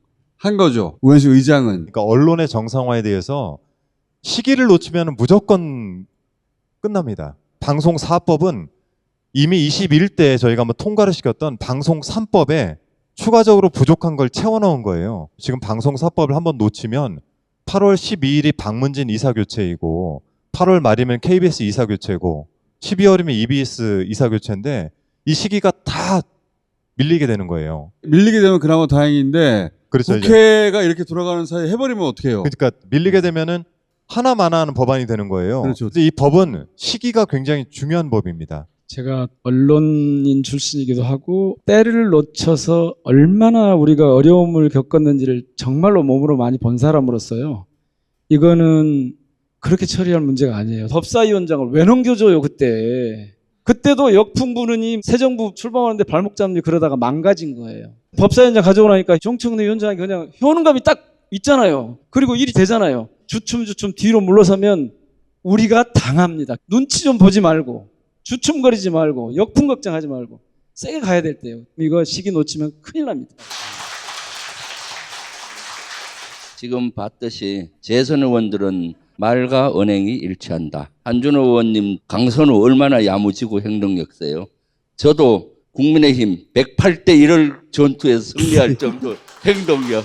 거죠. 우원식 의장은. 그러니까 언론의 정상화에 대해서 시기를 놓치면 무조건 끝납니다. 방송 4법은 이미 21대 저희가 한번 통과를 시켰던 방송 3법에 추가적으로 부족한 걸 채워넣은 거예요. 지금 방송 4법을 한번 놓치면 8월 12일이 박문진 이사교체이고 8월 말이면 KBS 이사교체고 12월이면 EBS 이사교체인데 이 시기가 다 밀리게 되는 거예요. 밀리게 되면 그나마 다행인데 그렇죠, 국회가 이렇게 돌아가는 사이에 해버리면 어떡해요? 그러니까 밀리게 되면은 하나만 하는 법안이 되는 거예요. 그렇죠. 근데 이 법은 시기가 굉장히 중요한 법입니다. 제가 언론인 출신이기도 하고 때를 놓쳐서 얼마나 우리가 어려움을 겪었는지를 정말로 몸으로 많이 본 사람으로서요. 이거는 그렇게 처리할 문제가 아니에요. 법사위원장을 왜 넘겨줘요 그때. 그때도 역풍부느님 새 정부 출범하는데 발목 잡니 그러다가 망가진 거예요. 법사위원장 가져고 나니까 정청래 위원장이 그냥 효능감이 딱 있잖아요. 그리고 일이 되잖아요. 주춤주춤 뒤로 물러서면 우리가 당합니다. 눈치 좀 보지 말고 주춤거리지 말고 역풍 걱정하지 말고 세게 가야 될 때요. 이거 시기 놓치면 큰일 납니다. 지금 봤듯이 재선 의원들은 말과 언행이 일치한다. 한준호 의원님 강선우 얼마나 야무지고 행동력세요. 저도 국민의힘 108대 1을 전투에서 승리할 정도 행동력.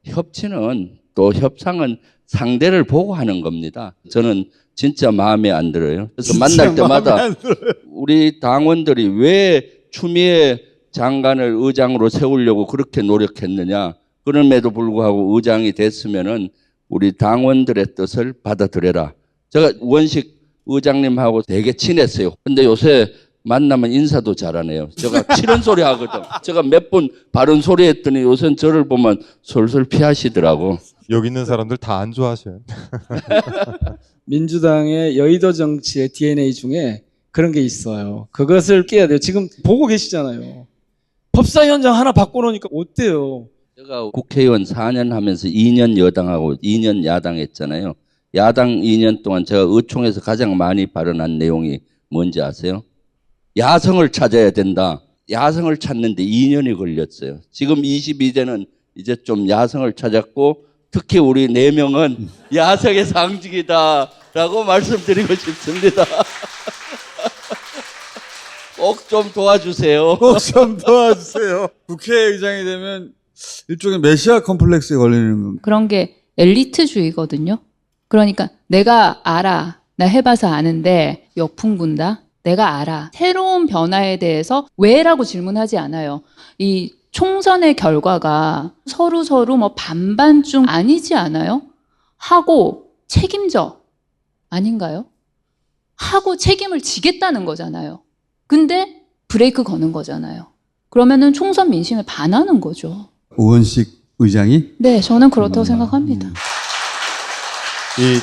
협치는 또 협상은 상대를 보고 하는 겁니다. 저는 진짜 마음에 안 들어요. 그래서 만날 때마다 우리 당원들이 왜 추미애 장관을 의장으로 세우려고 그렇게 노력했느냐. 그럼에도 불구하고 의장이 됐으면은 우리 당원들의 뜻을 받아들여라. 제가 우원식 의장님하고 되게 친했어요. 근데 요새 만나면 인사도 잘하네요. 제가 싫은 소리 하거든. 제가 몇 번 바른 소리 했더니 요새는 저를 보면 솔솔 피하시더라고. 여기 있는 사람들 다 안 좋아하셔요. 민주당의 여의도 정치의 DNA 중에 그런 게 있어요. 그것을 깨야 돼요. 지금 보고 계시잖아요. 법사위원장 하나 바꿔놓으니까 어때요? 제가 국회의원 4년 하면서 2년 여당하고 2년 야당했잖아요. 야당 2년 동안 제가 의총에서 가장 많이 발언한 내용이 뭔지 아세요? 야성을 찾아야 된다. 야성을 찾는데 2년이 걸렸어요. 지금 22대는 이제 좀 야성을 찾았고 특히 우리 4명은 야성의 상징이다라고 말씀드리고 싶습니다. 꼭 좀 도와주세요. 꼭 좀 도와주세요. 국회의장이 되면 일종의 메시아 컴플렉스에 걸리는. 그런 게 엘리트주의거든요. 그러니까 내가 알아. 나 해봐서 아는데 역풍 분다. 내가 알아. 새로운 변화에 대해서 왜라고 질문하지 않아요. 이 총선의 결과가 서로 뭐 반반쯤 아니지 않아요? 하고 책임져. 아닌가요? 하고 책임을 지겠다는 거잖아요. 근데 브레이크 거는 거잖아요. 그러면은 총선 민심에 반하는 거죠. 우원식 의장이? 네, 저는 그렇다고 생각합니다. 이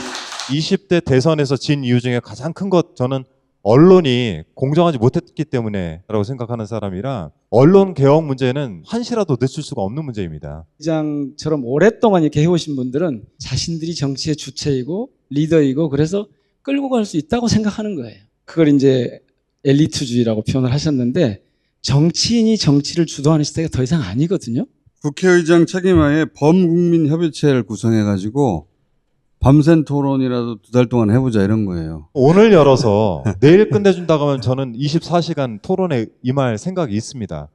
20대 대선에서 진 이유 중에 가장 큰 것 저는 언론이 공정하지 못했기 때문에라고 생각하는 사람이라 언론 개혁 문제는 한시라도 늦출 수가 없는 문제입니다. 의장처럼 오랫동안 이렇게 해오신 분들은 자신들이 정치의 주체이고 리더이고 그래서 끌고 갈 수 있다고 생각하는 거예요. 그걸 이제 엘리트주의라고 표현을 하셨는데 정치인이 정치를 주도하는 시대가 더 이상 아니거든요. 국회의장 책임하에 범국민협의체를 구성해가지고 밤샘 토론이라도 2달 동안 해보자 이런 거예요. 오늘 열어서 내일 끝내준다고 하면 저는 24시간 토론에 임할 생각이 있습니다.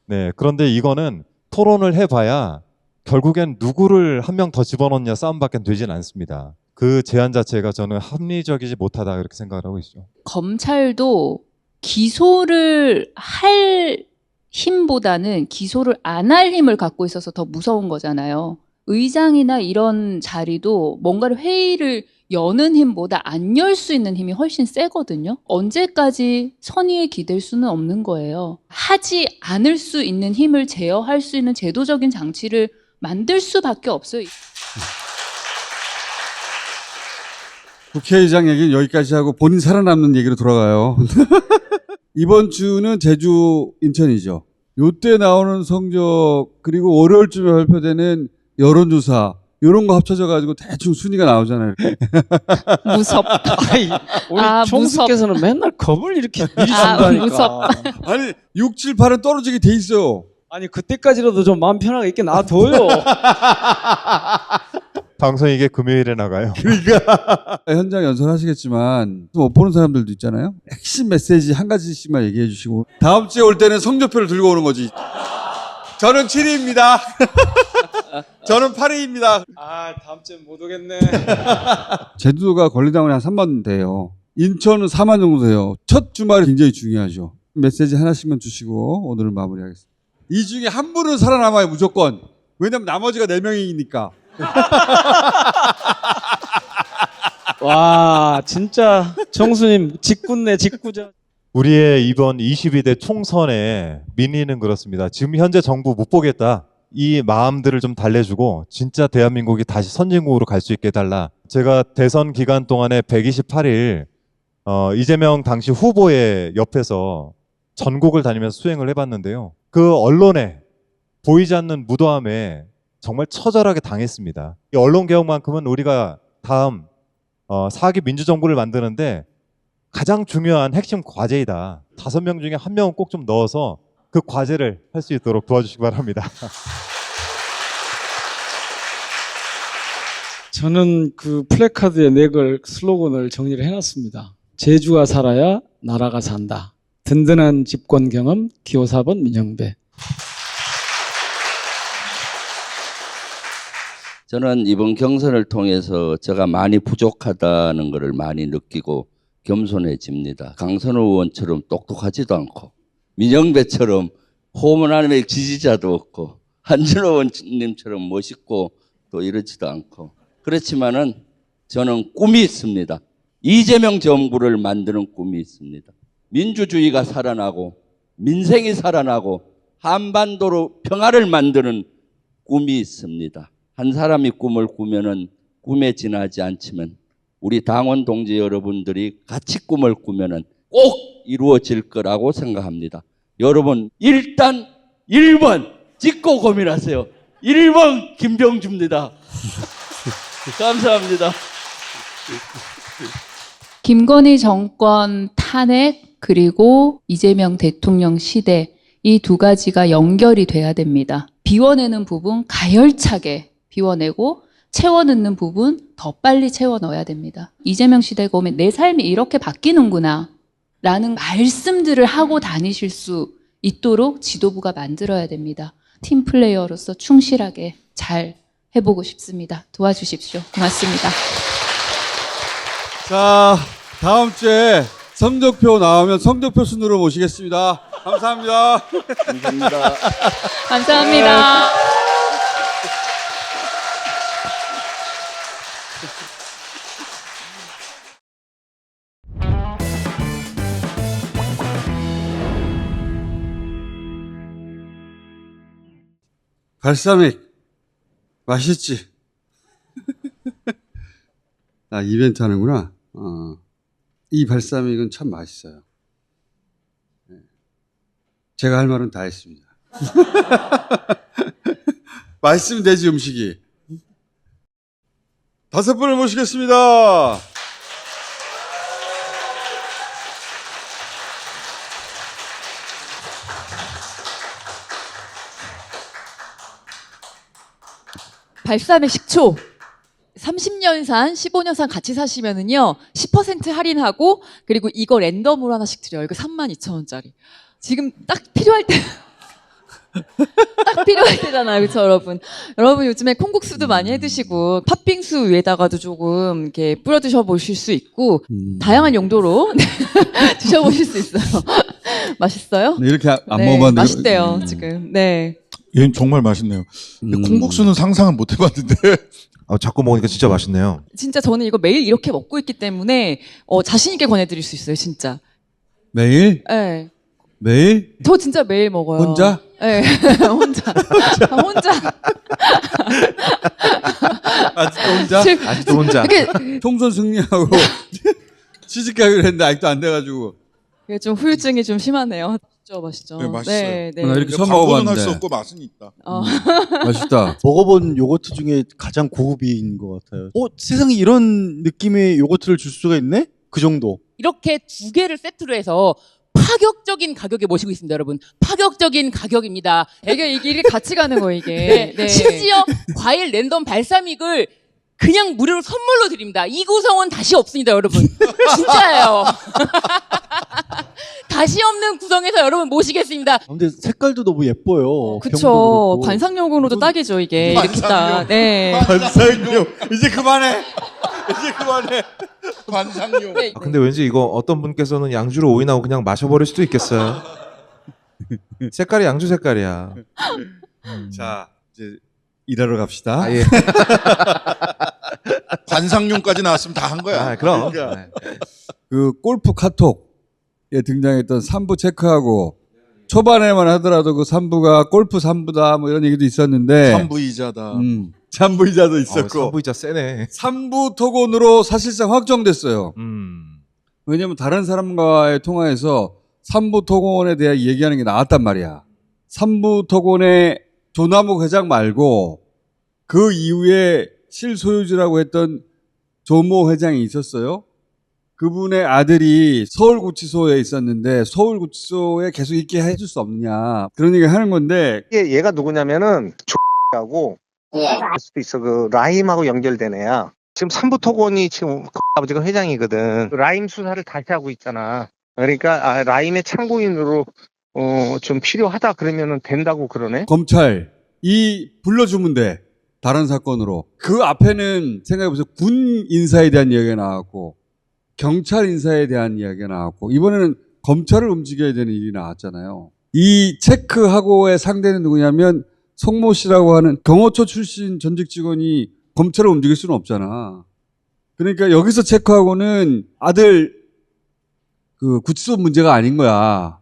네, 그런데 이거는 토론을 해봐야 결국엔 누구를 한 명 더 집어넣냐 싸움밖에 되진 않습니다. 그 제안 자체가 저는 합리적이지 못하다 그렇게 생각을 하고 있죠. 검찰도 기소를 할 힘보다는 기소를 안 할 힘을 갖고 있어서 더 무서운 거잖아요. 의장이나 이런 자리도 뭔가를 회의를 여는 힘보다 안 열 수 있는 힘이 훨씬 세거든요. 언제까지 선의에 기댈 수는 없는 거예요. 하지 않을 수 있는 힘을 제어할 수 있는 제도적인 장치를 만들 수밖에 없어요. 국회의장 얘기는 여기까지 하고 본인 살아남는 얘기로 돌아가요. 이번 주는 제주, 인천이죠. 요때 나오는 성적 그리고 월요일쯤에 발표되는 여론조사 이런 거 합쳐져가지고 대충 순위가 나오잖아요. 무섭. 우리 총수께서는 맨날 겁을 이렇게 미리 준다니까. 무섭. 아니 6, 7, 8은 떨어지게 돼 있어요. 아니 그때까지라도 좀 마음 편하게 있게 놔둬요. 방송 이게 금요일에 나가요. 그러니까 현장 연설하시겠지만 못 보는 사람들도 있잖아요. 핵심 메시지 한 가지씩만 얘기해 주시고 다음 주에 올 때는 성적표를 들고 오는 거지. 저는 7위입니다. 저는 8위입니다. 아 다음 주에 못 오겠네. 제주도가 권리당원이 한 3만 돼요. 인천은 4만 정도 돼요. 첫 주말이 굉장히 중요하죠. 메시지 하나씩만 주시고 오늘은 마무리하겠습니다. 이 중에 한 분은 살아남아요 무조건. 왜냐면 나머지가 4명이니까. 와 진짜 정수님 직구네 직구죠. 우리의 이번 22대 총선의 민의는 그렇습니다. 지금 현재 정부 못 보겠다. 이 마음들을 좀 달래주고 진짜 대한민국이 다시 선진국으로 갈 수 있게 해달라. 제가 대선 기간 동안에 128일 이재명 당시 후보의 옆에서 전국을 다니면서 수행을 해봤는데요. 그 언론에 보이지 않는 무도함에 정말 처절하게 당했습니다. 이 언론개혁만큼은 우리가 다음 4기 민주정부를 만드는데 가장 중요한 핵심 과제이다. 5명 중에 1명은 꼭 좀 넣어서 그 과제를 할 수 있도록 도와주시기 바랍니다. 저는 그 플래카드에 내걸 슬로건을 정리를 해놨습니다. 제주가 살아야 나라가 산다. 든든한 집권 경험 기호 4번 민영배. 저는 이번 경선을 통해서 제가 많이 부족하다는 것을 많이 느끼고 겸손해집니다. 강선우 의원처럼 똑똑하지도 않고 민영배처럼 호문안의 지지자도 없고 한준호 의원님처럼 멋있고 또 이러지도 않고 그렇지만은 저는 꿈이 있습니다. 이재명 정부를 만드는 꿈이 있습니다. 민주주의가 살아나고 민생이 살아나고 한반도로 평화를 만드는 꿈이 있습니다. 한 사람이 꿈을 꾸면은 꿈에 지나지 않지만 우리 당원 동지 여러분들이 같이 꿈을 꾸면은 꼭 이루어질 거라고 생각합니다. 여러분 일단 1번 찍고 고민하세요. 1번 김병주입니다. 감사합니다. 김건희 정권 탄핵 그리고 이재명 대통령 시대 이 두 가지가 연결이 돼야 됩니다. 비워내는 부분 가열차게 비워내고 채워 넣는 부분 더 빨리 채워 넣어야 됩니다. 이재명 시대가 오면 내 삶이 이렇게 바뀌는구나 라는 말씀들을 하고 다니실 수 있도록 지도부가 만들어야 됩니다. 팀 플레이어로서 충실하게 잘 해보고 싶습니다. 도와주십시오. 고맙습니다. 자, 다음 주에 성적표 나오면 성적표 순으로 모시겠습니다. 감사합니다. 감사합니다. 감사합니다. 발사믹 맛있지? 아, 이벤트 하는구나. 이 발사믹은 참 맛있어요. 제가 할 말은 다 했습니다. 맛있으면 되지, 음식이. 5분을 모시겠습니다. 발사믹 식초 30년산, 15년산 같이 사시면은요 10% 할인하고 그리고 이거 랜덤으로 하나씩 드려요. 이거 32,000원짜리. 지금 딱 필요할 때 딱 필요할 때잖아요, 그렇죠, 여러분? 여러분 요즘에 콩국수도 많이 해 드시고 팥빙수 위에다가도 조금 이렇게 뿌려 드셔 보실 수 있고 다양한 용도로 드셔보실 수 있어요. 맛있어요? 네, 이렇게 안 네, 먹어봤는데. 맛있대요, 지금. 네. 얘는 정말 맛있네요. 콩국수는 상상은 못 해봤는데. 자꾸 먹으니까 진짜 맛있네요. 진짜 저는 이거 매일 이렇게 먹고 있기 때문에 자신 있게 권해드릴 수 있어요, 진짜. 매일? 네. 매일? 저 진짜 매일 먹어요. 혼자? 네, 혼자. 혼자. 아직도 혼자? 아직도 혼자. 이렇게 총선 승리하고 취직하기로 했는데 아직도 안 돼가지고. 이게 좀 후유증이 좀 심하네요. 진짜 맛있죠. 네, 맛있어요. 네, 네. 나 이렇게 처음 광고는 먹어봤는데. 할 수 없고 맛은 있다. 맛있다. 먹어본 요거트 중에 가장 고급인 것 같아요. 세상에 이런 느낌의 요거트를 줄 수가 있네? 그 정도. 이렇게 2개를 세트로 해서 파격적인 가격에 모시고 있습니다, 여러분. 파격적인 가격입니다. 이게 같이 가는 거 이게. 네. 네. 심지어 과일 랜덤 발사믹을 그냥 무료로 선물로 드립니다. 이 구성은 다시 없습니다, 여러분. 진짜예요. 다시 없는 구성에서 여러분 모시겠습니다. 근데 색깔도 너무 예뻐요. 그쵸. 관상용으로도 딱이죠, 이게. 이렇게 딱. 네. 관상용. 이제 그만해. 이제 그만해. 관상용. 네. 근데 왠지 이거 어떤 분께서는 양주로 오인하고 그냥 마셔버릴 수도 있겠어요. 색깔이 양주 색깔이야. 자, 이제 일하러 갑시다. 예. 관상용까지 나왔으면 다 한 거야. 그럼. 그 골프 카톡에 등장했던 3부 체크하고 초반에만 하더라도 그 3부가 골프 3부다 뭐 이런 얘기도 있었는데 3부이자다. 3부이자도 있었고 3부이자 세네. 3부 토건으로 사실상 확정됐어요. 왜냐면 다른 사람과의 통화에서 3부 토건에 대해 얘기하는 게 나왔단 말이야. 3부 토건의 조남욱 회장 말고 그 이후에 실소유주라고 했던 조모 회장이 있었어요. 그분의 아들이 서울구치소에 있었는데 서울구치소에 계속 있게 해줄 수 없느냐 그런 얘기 하는 건데 얘가 누구냐면은 X하고 할 수도 있어. 그 라임하고 연결된 애야. 지금 삼부토건이 지금 아버지가 회장이거든. 라임 수사를 다시 하고 있잖아. 그러니까 라임의 참고인으로 좀 필요하다 그러면은 된다고 그러네. 검찰이 불러주면 돼. 다른 사건으로. 그 앞에는 생각해보세요. 군 인사에 대한 이야기가 나왔고 경찰 인사에 대한 이야기가 나왔고 이번에는 검찰을 움직여야 되는 일이 나왔잖아요. 이 체크하고의 상대는 누구냐면 송모 씨라고 하는 경호처 출신 전직 직원이 검찰을 움직일 수는 없잖아. 그러니까 여기서 체크하고는 아들 그 구치소 문제가 아닌 거야.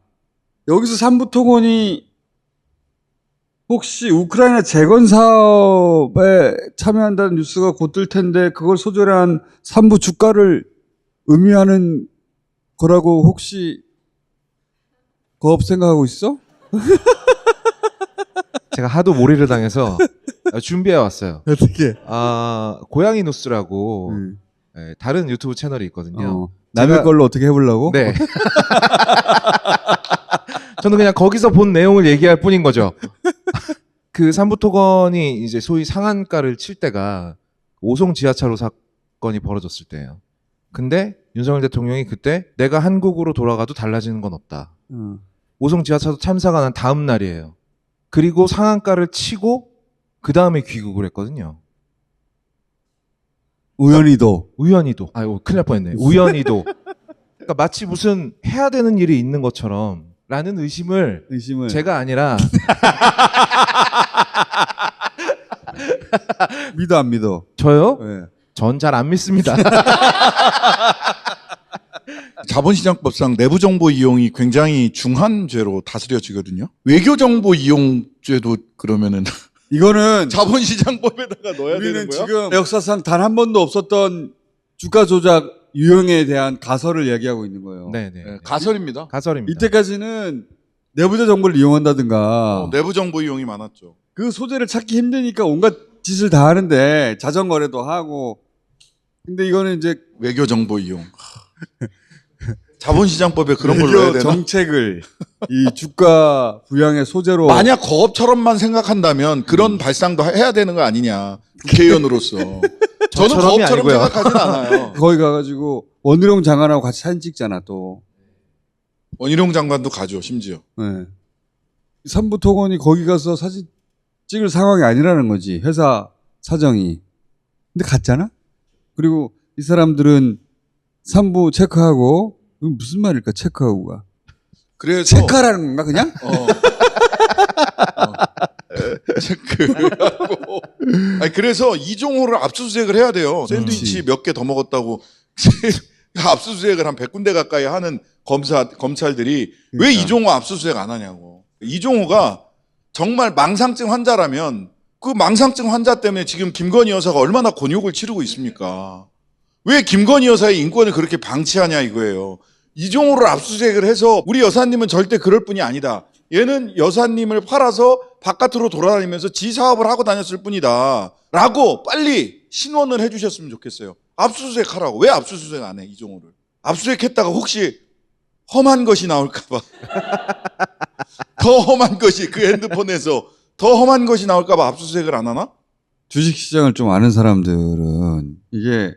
여기서 삼부토건이 혹시 우크라이나 재건 사업에 참여한다는 뉴스가 곧 뜰 텐데 그걸 소재로 한 삼부 주가를 의미하는 거라고 혹시 거업 생각하고 있어? 제가 하도 몰이를 당해서 준비해 왔어요. 어떻게? 고양이 뉴스라고 다른 유튜브 채널이 있거든요. 남의 걸로 어떻게 해보려고? 네. 저는 그냥 거기서 본 내용을 얘기할 뿐인 거죠. 그 삼부토건이 이제 소위 상한가를 칠 때가 오송 지하차로 사건이 벌어졌을 때예요. 근데 윤석열 대통령이 그때 내가 한국으로 돌아가도 달라지는 건 없다. 오송 지하차도 참사가 난 다음 날이에요. 그리고 상한가를 치고 그 다음에 귀국을 했거든요. 우연히도. 아유, 큰일 날 뻔했네. 우연히도. 그러니까 마치 무슨 해야 되는 일이 있는 것처럼 라는 의심을 제가 아니라 믿어 안 믿어? 저요? 네. 전 잘 안 믿습니다. 자본시장법상 내부정보 이용이 굉장히 중한 죄로 다스려지거든요. 외교정보 이용죄도 그러면은 이거는 자본시장법에다가 넣어야 되는 우리는 거야? 지금 역사상 단 한 번도 없었던 주가 조작 유형에 대한 가설을 얘기하고 있는 거예요. 네, 가설입니다. 가설입니다. 이때까지는 내부자 정보를 이용한다든가 내부 정보 이용이 많았죠. 그 소재를 찾기 힘드니까 온갖 짓을 다 하는데 자전 거래도 하고. 근데 이거는 이제 외교 정보 이용. 자본시장법에 그런 걸 외교 넣어야 되나? 정책을 이 주가 부양의 소재로 만약 거업처럼만 생각한다면 그런 발상도 해야 되는 거 아니냐. 국회의원으로서. 저는 저처럼이 거업처럼 아니고요. 생각하진 않아요. 거기 가가지고 원희룡 장관하고 같이 사진 찍잖아 또. 원희룡 장관도 가죠, 심지어. 네. 삼부토건이 거기 가서 사진 찍을 상황이 아니라는 거지. 회사 사정이. 근데 갔잖아? 그리고 이 사람들은 삼부 체크하고, 이건 무슨 말일까, 체크하고가. 그래서. 체크하라는 건가, 그냥? 체크하고. 아니, 그래서 이종호를 압수수색을 해야 돼요. 샌드위치 몇 개 더 먹었다고. 압수수색을 한 100군데 가까이 하는 검찰들이 왜 이종호 압수수색 안 하냐고. 이종호가 정말 망상증 환자라면 그 망상증 환자 때문에 지금 김건희 여사가 얼마나 곤욕을 치르고 있습니까? 왜 김건희 여사의 인권을 그렇게 방치하냐 이거예요. 이종호를 압수수색을 해서 우리 여사님은 절대 그럴 뿐이 아니다. 얘는 여사님을 팔아서 바깥으로 돌아다니면서 지 사업을 하고 다녔을 뿐이다. 라고 빨리 신원을 해주셨으면 좋겠어요. 압수수색 하라고. 왜 압수수색 안 해, 이종호를? 압수수색 했다가 혹시 험한 것이 나올까봐. 더 험한 것이 그 핸드폰에서 더 험한 것이 나올까봐 압수수색을 안 하나? 주식시장을 좀 아는 사람들은 이게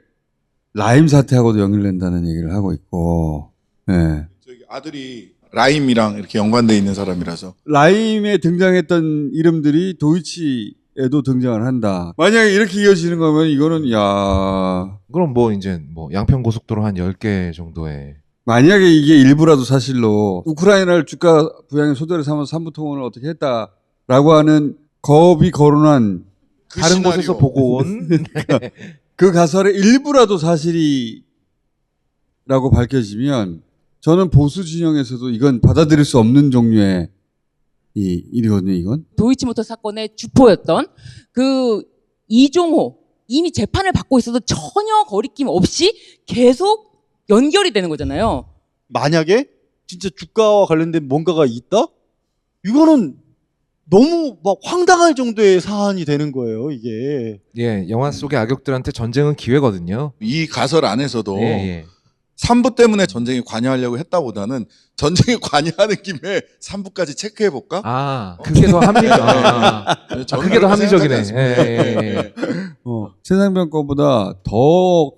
라임 사태하고도 연결된다는 얘기를 하고 있고, 예. 저기 아들이 라임이랑 이렇게 연관돼 있는 사람이라서. 라임에 등장했던 이름들이 도이치에도 등장을 한다. 만약에 이렇게 이어지는 거면 이거는 야. 그럼 뭐 이제 뭐 양평 고속도로 한 10개 정도의 만약에 이게 일부라도 사실로 우크라이나를 주가 부양의 소재로 삼아서 삼부통원을 어떻게 했다라고 하는 겁이 거론한 그 다른 시나리오. 곳에서 보고 온 그 가설의 일부라도 사실이라고 밝혀지면 저는 보수 진영에서도 이건 받아들일 수 없는 종류의 이 일이거든요, 이건. 도이치모터 사건의 주포였던 그 이종호 이미 재판을 받고 있어도 전혀 거리낌 없이 계속 연결이 되는 거잖아요. 만약에 진짜 주가와 관련된 뭔가가 있다? 이거는 너무 막 황당할 정도의 사안이 되는 거예요, 이게. 예, 영화 속의 악역들한테 전쟁은 기회거든요. 이 가설 안에서도 예. 삼부 때문에 전쟁에 관여하려고 했다보다는 전쟁에 관여하는 김에 삼부까지 체크해볼까? 아, 그게 더 그게 더 합리적이네. 예. 세상변 거보다 더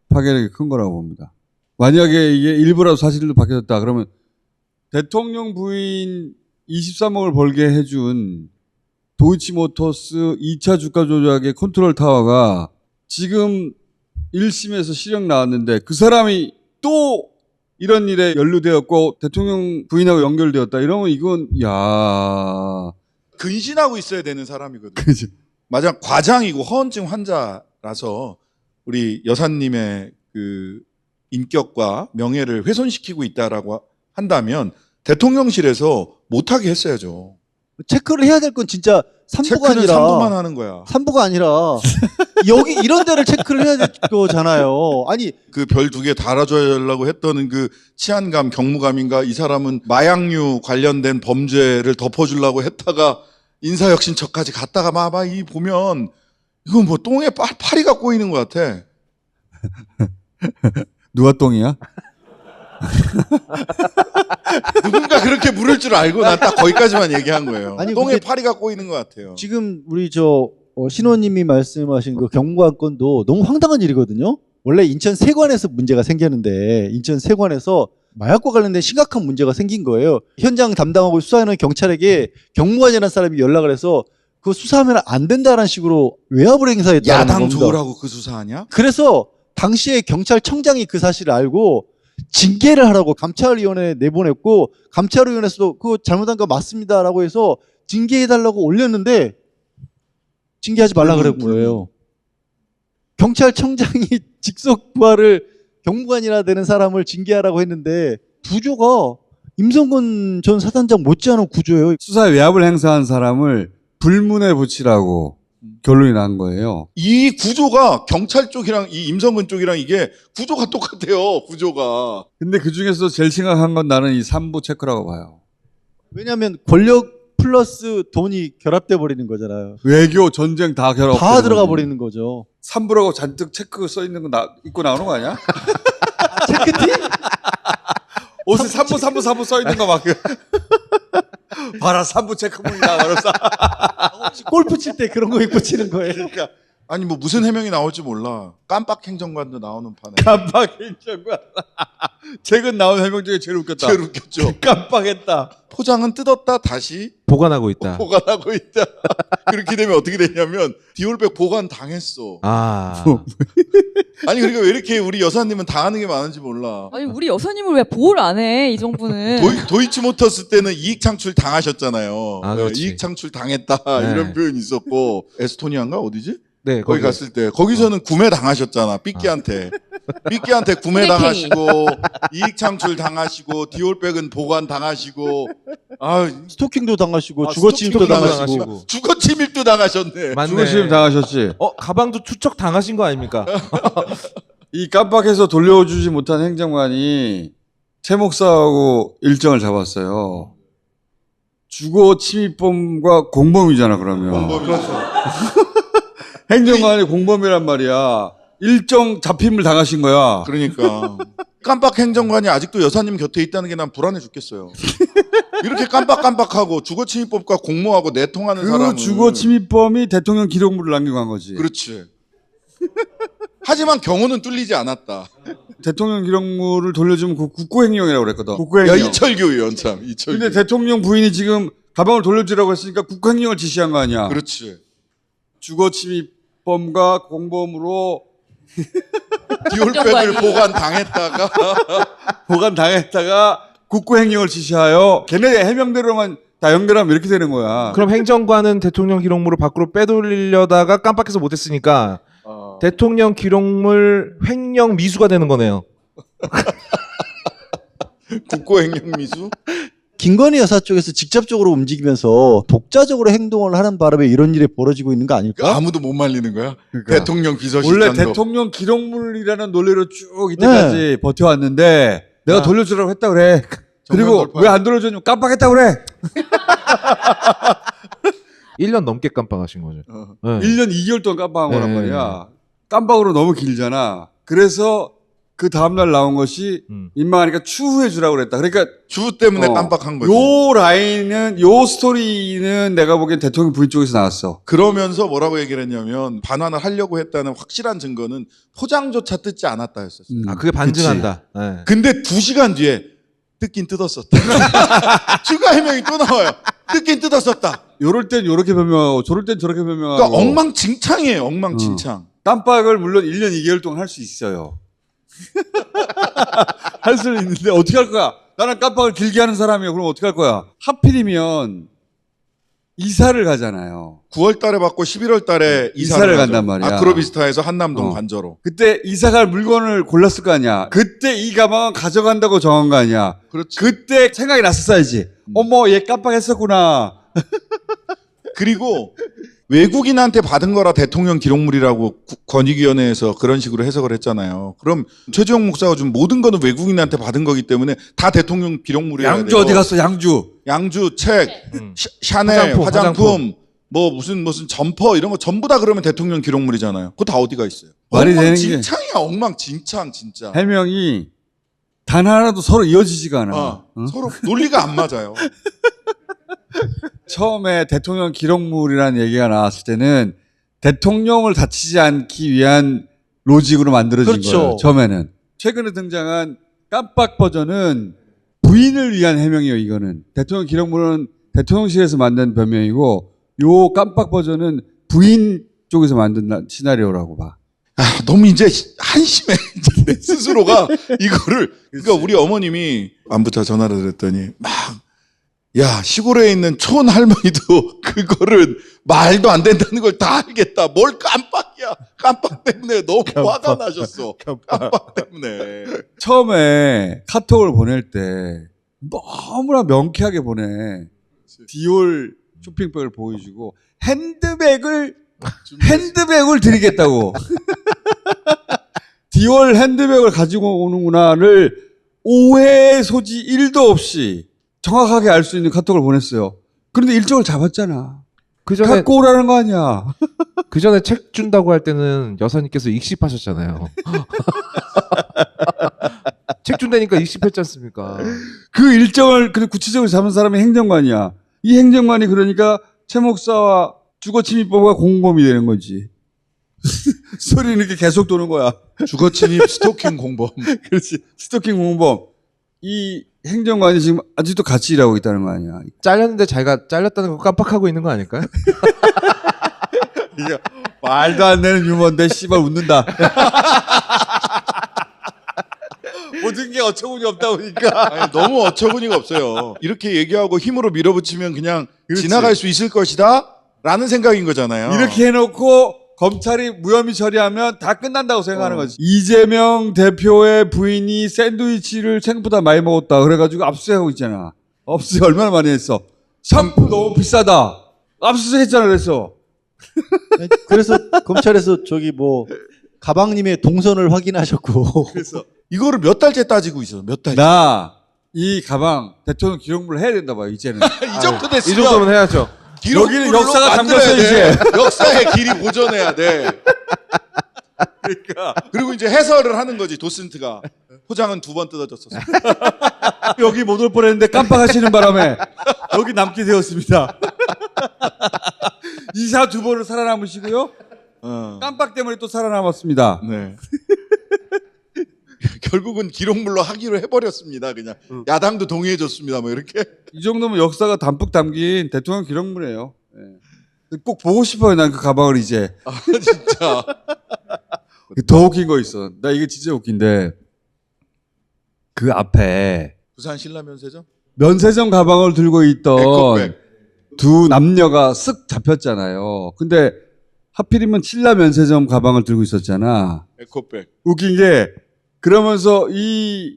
파괴력이 큰 거라고 봅니다. 만약에 이게 일부라도 사실로 밝혀졌다 그러면 대통령 부인 23억을 벌게 해준 도이치모터스 2차 주가 조작의 컨트롤 타워가 지금 1심에서 실형 나왔는데 그 사람이 또 이런 일에 연루되었고 대통령 부인하고 연결되었다 이러면 이건 야 근신하고 있어야 되는 사람이거든요. 그죠. 맞아, 과장이고 허언증 환자라서 우리 여사님의 그 인격과 명예를 훼손시키고 있다라고 한다면 대통령실에서 못하게 했어야죠. 체크를 해야 될 건 진짜 삼부가 체크는 아니라 삼부만 하는 거야. 삼부가 아니라 여기 이런 데를 체크를 해야 될 거잖아요. 아니 그 별 2개 달아주려고 했던 그 치안감, 경무감인가 이 사람은 마약류 관련된 범죄를 덮어주려고 했다가 인사혁신처까지 갔다가 막 이 보면 이건 뭐 똥에 파리가 꼬이는 것 같아. 누가 똥이야? 누군가 그렇게 물을 줄 알고 난 딱 거기까지만 얘기한 거예요. 아니, 똥에 근데 파리가 꼬이는 것 같아요. 지금 우리 신원님이 말씀하신 그 경무관 건도 너무 황당한 일이거든요. 원래 인천 세관에서 문제가 생겼는데 인천 세관에서 마약과 관련된 심각한 문제가 생긴 거예요. 현장 담당하고 수사하는 경찰에게 경무관이라는 사람이 연락을 해서 그거 수사하면 안 된다는 식으로 외압을 행사했다는 겁니다. 야당 좋으라고 그 수사하냐? 그래서 당시에 경찰청장이 그 사실을 알고 징계를 하라고 감찰위원회에 내보냈고 감찰위원회에서도 그거 잘못한 거 맞습니다라고 해서 징계해달라고 올렸는데 징계하지 말라 그런 거예요. 경찰청장이 직속 부하를 경무관이라 되는 사람을 징계하라고 했는데 구조가 임성근 전 사단장 못지않은 구조예요. 수사에 외압을 행사한 사람을 불문에 붙이라고 결론이 난 거예요. 이 구조가 경찰 쪽이랑 이 임성근 쪽이랑 이게 구조가 똑같아요. 구조가. 근데 그 중에서 제일 심각한 건 나는 이 3부 체크라고 봐요. 왜냐하면 권력 플러스 돈이 결합돼 버리는 거잖아요. 외교, 전쟁 다 결합. 다 들어가 버리는 거죠. 3부라고 잔뜩 체크 써 있는 거 입고 나오는 거 아니야? 체크티? 옷에 3부 써 있는 거 막. 봐라, 3부 체크문이다. 말없어. 골프 칠 때 그런 거 입고 치는 거예요. 그러니까 아니 뭐 무슨 해명이 나올지 몰라. 깜빡 행정관도 나오는 판에. 깜빡 행정관. 최근 나온 해명 중에 제일 웃겼다. 제일 웃겼죠. 깜빡했다. 포장은 뜯었다 다시 보관하고 있다. 보관하고 있다. 그렇게 되면 어떻게 되냐면 디올백 보관 당했어. 아. 아니 그러니까 왜 이렇게 우리 여사님은 당하는 게 많은지 몰라. 아니 우리 여사님을 왜 보호를 안 해? 이 정부는. 도이치모터스 때는 이익 창출 당하셨잖아요. 아, 그렇지. 이익 창출 당했다 네. 이런 표현이 있었고 에스토니아인가 어디지? 네, 거기 갔을 때 거기서는 구매 당하셨잖아. 삐끼한테. 삐끼한테 구매 당하시고 이익 창출 당하시고 디올백은 보관 당하시고 스토킹도 당하시고 아, 주거 침입도 스토킹도 당하시고. 주거 침입도 당하셨네. 맞네. 주거침입 당하셨지. 가방도 투척 당하신 거 아닙니까? 이 깜빡해서 돌려주지 못한 행정관이 최 목사하고 일정을 잡았어요. 주거 침입범과 공범이잖아 그러면. 그렇죠. 행정관이 공범이란 말이야. 일정 잡힘을 당하신 거야. 그러니까 깜빡 행정관이 아직도 여사님 곁에 있다는 게 난 불안해 죽겠어요. 이렇게 깜빡깜빡하고 주거 침입법과 공모하고 내통하는 그 사람은 주거 침입범이 대통령 기록물을 남기고 간 거지. 그렇지. 하지만 경호는 뚫리지 않았다. 대통령 기록물을 돌려주면 그 국고행령이라고 그랬거든. 국고행령. 야 이철규 의원 참. 이철규. 근데 대통령 부인이 지금 가방을 돌려주라고 했으니까 국고행령을 지시한 거 아니야. 그렇지. 주거 침입범과 공범으로 디올백을 보관당했다가 국고행령을 지시하여 걔네 해명대로만 다 연결하면 이렇게 되는 거야. 그럼 행정관은 대통령 기록물을 밖으로 빼돌리려다가 깜빡해서 못했으니까 대통령 기록물 횡령 미수가 되는 거네요. 국고행령 미수? 김건희 여사 쪽에서 직접적으로 움직이면서 독자적으로 행동을 하는 바람에 이런 일이 벌어지고 있는 거 아닐까? 아무도 못 말리는 거야? 그러니까. 대통령 비서실장도. 원래 대통령 기록물이라는 논리로 쭉 이때까지 버텨왔는데 내가 돌려주라고 했다 그래. 그리고 왜 안 돌려줬냐면 깜빡했다 그래. 1년 넘게 깜빡하신 거죠. 네. 1년 2개월 동안 깜빡한 거란 네. 말이야. 깜빡으로 너무 길잖아. 그래서 그 다음날 나온 것이 민망하니까 추후에 주라고 그랬다. 그러니까 추후 때문에 깜빡한 거지. 요 라인은 요 스토리는 내가 보기엔 대통령 부인 쪽에서 나왔어. 그러면서 뭐라고 얘기를 했냐면 반환을 하려고 했다는 확실한 증거는 포장조차 뜯지 않았다 했었어요. 아, 그게 반증한다. 네. 근데 2시간 뒤에 뜯긴 뜯었었다. 추가 해명이 또 나와요. 뜯긴 뜯었었다. 요럴 땐 요렇게 변명하고 저럴 땐 저렇게 변명하고. 그러니까 엉망진창이에요. 엉망진창. 깜빡을 물론 1년 2개월 동안 할 수 있어요. 할 수는 있는데 어떻게 할 거야? 나는 깜빡을 길게 하는 사람이야. 그럼 어떻게 할 거야? 하필이면 이사를 가잖아요. 9월 달에 받고 11월 달에 이사를 간단 말이야. 아크로비스타에서 한남동 관저로. 그때 이사 갈 물건을 골랐을 거 아니야. 그때 이 가방은 가져간다고 정한 거 아니야. 그렇지. 그때 생각이 났었어야지. 어머, 얘 깜빡했었구나. 그리고 외국인한테 받은 거라 대통령 기록물이라고 권익위원회에서 그런 식으로 해석을 했잖아요. 그럼 최재형 목사가 준 모든 거는 외국인한테 받은 거기 때문에 다 대통령 기록물이어야 돼요. 양주 어디 갔어? 양주 책, 샤넬, 화장품, 뭐 무슨 점퍼 이런 거 전부 다 그러면 대통령 기록물이잖아요. 그거 다 어디가 있어요? 말이 되는 게 엉망진창이야. 엉망진창 진짜. 해명이 단 하나도 서로 이어지지가 않아. 서로 논리가 안 맞아요. 처음에 대통령 기록물이라는 얘기가 나왔을 때는 대통령을 다치지 않기 위한 로직으로 만들어진 그렇죠. 거예요. 처음에는. 최근에 등장한 깜빡 버전은 부인을 위한 해명이에요. 이거는. 대통령 기록물은 대통령실에서 만든 변명이고 요 깜빡 버전은 부인 쪽에서 만든 시나리오라고 봐. 너무 이제 한심해. 이제 내 스스로가 이거를. 그러니까 우리 어머님이 안부터 전화를 드렸더니 막 야, 시골에 있는 촌 할머니도 그거를 말도 안 된다는 걸 다 알겠다. 뭘 깜빡이야. 깜빡 때문에 너무 화가 나셨어. 깜빡 때문에. 처음에 카톡을 보낼 때 너무나 명쾌하게 보내. 디올 쇼핑백을 보여주고 핸드백을 드리겠다고. 디올 핸드백을 가지고 오는구나를 오해의 소지 1도 없이 정확하게 알 수 있는 카톡을 보냈어요. 그런데 일정을 잡았잖아. 갖고 오라는 거 아니야. 그 전에 책 준다고 할 때는 여사님께서 익십하셨잖아요. 책 준다니까 익십했지 않습니까? 그 일정을 구체적으로 잡은 사람이 행정관이야. 이 행정관이 그러니까 최 목사와 주거침입법과 공범이 되는 거지. 소리 이렇게 계속 도는 거야. 주거침입 스토킹 공범. 그렇지. 스토킹 공범. 이 행정관이 지금 아직도 같이 일하고 있다는 거 아니야. 잘렸는데 자기가 잘렸다는 거 깜빡하고 있는 거 아닐까요? 이게 말도 안 되는 유머인데 씨발 웃는다. 모든 게 어처구니 없다 보니까. 아니, 너무 어처구니가 없어요. 이렇게 얘기하고 힘으로 밀어붙이면 그냥 그렇지. 지나갈 수 있을 것이다 라는 생각인 거잖아요. 이렇게 해놓고 검찰이 무혐의 처리하면 다 끝난다고 생각하는 거지. 이재명 대표의 부인이 샌드위치를 생각보다 많이 먹었다. 그래가지고 압수수색하고 있잖아. 압수수색 얼마나 많이 했어. 샴푸 너무 비싸다. 압수수색 했잖아, 그래서. 그래서 검찰에서 저기 뭐 가방님의 동선을 확인하셨고. 그래서 이거를 몇 달째 따지고 있어. 몇 달째. 나 이 가방 대통령 기록물을 해야 된다 봐요, 이제는. 이 정도 됐으면 이 정도면 해야죠. 여기는 역사가 잠겼어, 이제. 역사의 길이 보존해야 돼. 그러니까. 그리고 이제 해설을 하는 거지, 도슨트가. 포장은 2번 뜯어졌었어. 여기 못 올 뻔했는데 깜빡하시는 바람에 여기 남게 되었습니다. 이사 2번을 살아남으시고요. 깜빡 때문에 또 살아남았습니다. 네. 결국은 기록물로 하기로 해버렸습니다. 그냥 야당도 동의해줬습니다. 뭐 이렇게. 이 정도면 역사가 담뿍 담긴 대통령 기록물이에요. 네. 꼭 보고 싶어요. 난 그 가방을 이제. 아 진짜. 더 웃긴 거 있어. 나 이게 진짜 웃긴데 그 앞에 부산 신라면세점? 면세점 가방을 들고 있던 에코백. 두 남녀가 쓱 잡혔잖아요. 근데 하필이면 신라 면세점 가방을 들고 있었잖아. 에코백. 웃긴 게 그러면서 이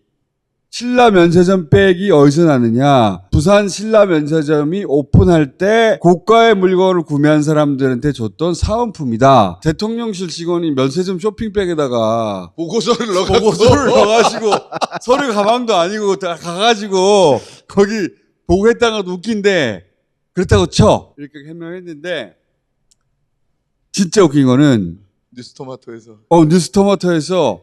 신라 면세점 백이 어디서 나느냐. 부산 신라 면세점이 오픈할 때 고가의 물건을 구매한 사람들한테 줬던 사은품이다. 대통령실 직원이 면세점 쇼핑백에다가 보고서를 넣어가지고 서류 가방도 아니고 다 가가지고 거기 보고했다는 것도 웃긴데 그렇다고 쳐. 이렇게 해명했는데 진짜 웃긴 거는 뉴스토마토에서. 뉴스토마토에서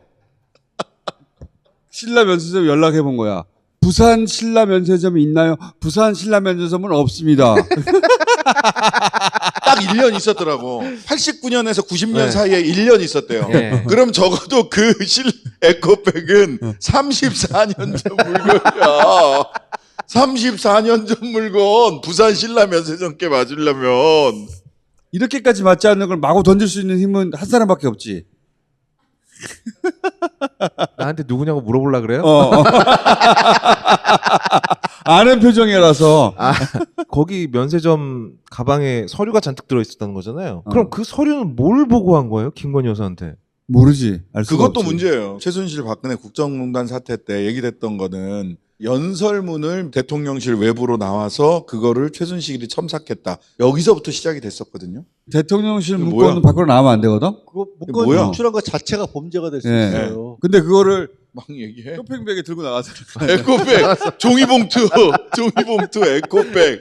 신라 면세점 연락해 본 거야. 부산 신라 면세점이 있나요? 부산 신라 면세점은 없습니다. 딱 1년 있었더라고. 89년에서 90년 네. 사이에 1년 있었대요. 네. 그럼 적어도 그 에코백은 34년 전 물건이야. 34년 전 물건 부산 신라 면세점께 맞으려면 이렇게까지 맞지 않는 걸 마구 던질 수 있는 힘은 한 사람밖에 없지. 나한테 누구냐고 물어보려 그래요? 아는 표정이라서. 거기 면세점 가방에 서류가 잔뜩 들어있었다는 거잖아요. 그럼 그 서류는 뭘 보고한 거예요? 김건희 여사한테. 모르지. 알 수가 그것도 없지. 문제예요. 최순실 박근혜 국정농단 사태 때 얘기됐던 거는 연설문을 대통령실 외부로 나와서 그거를 최순실이 첨삭했다. 여기서부터 시작이 됐었거든요. 대통령실 이거 문건은 뭐야? 밖으로 나가면 안 되거든? 그거 문건 뭐야? 유출한 것 자체가 범죄가 될 수 예. 있어요. 근데 그거를 막 얘기해. 쇼핑백에 들고 나가서 에코백, 종이봉투 에코백.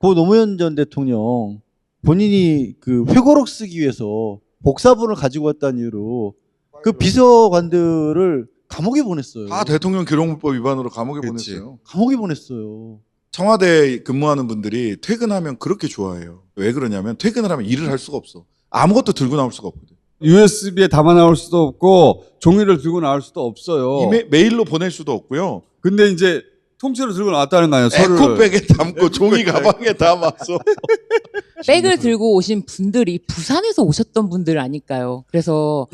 고 노무현 전 대통령 본인이 그 회고록 쓰기 위해서 복사본을 가지고 왔다는 이유로 그 비서관들을 감옥에 보냈어요. 다 대통령 기록물법 위반으로 감옥에 그치. 보냈어요. 감옥에 보냈어요. 청와대에 근무하는 분들이 퇴근하면 그렇게 좋아해요. 왜 그러냐면 퇴근을 하면 일을 할 수가 없어. 아무것도 들고 나올 수가 없거든. USB에 담아 나올 수도 없고 종이를 들고 나올 수도 없어요. 메일로 보낼 수도 없고요. 근데 이제 통째로 들고 나왔다는 거 아니에요. 서류를. 에코백에 담고 종이 가방에 담아서. 백을 들고 오신 분들이 부산에서 오셨던 분들 아니까요. 그래서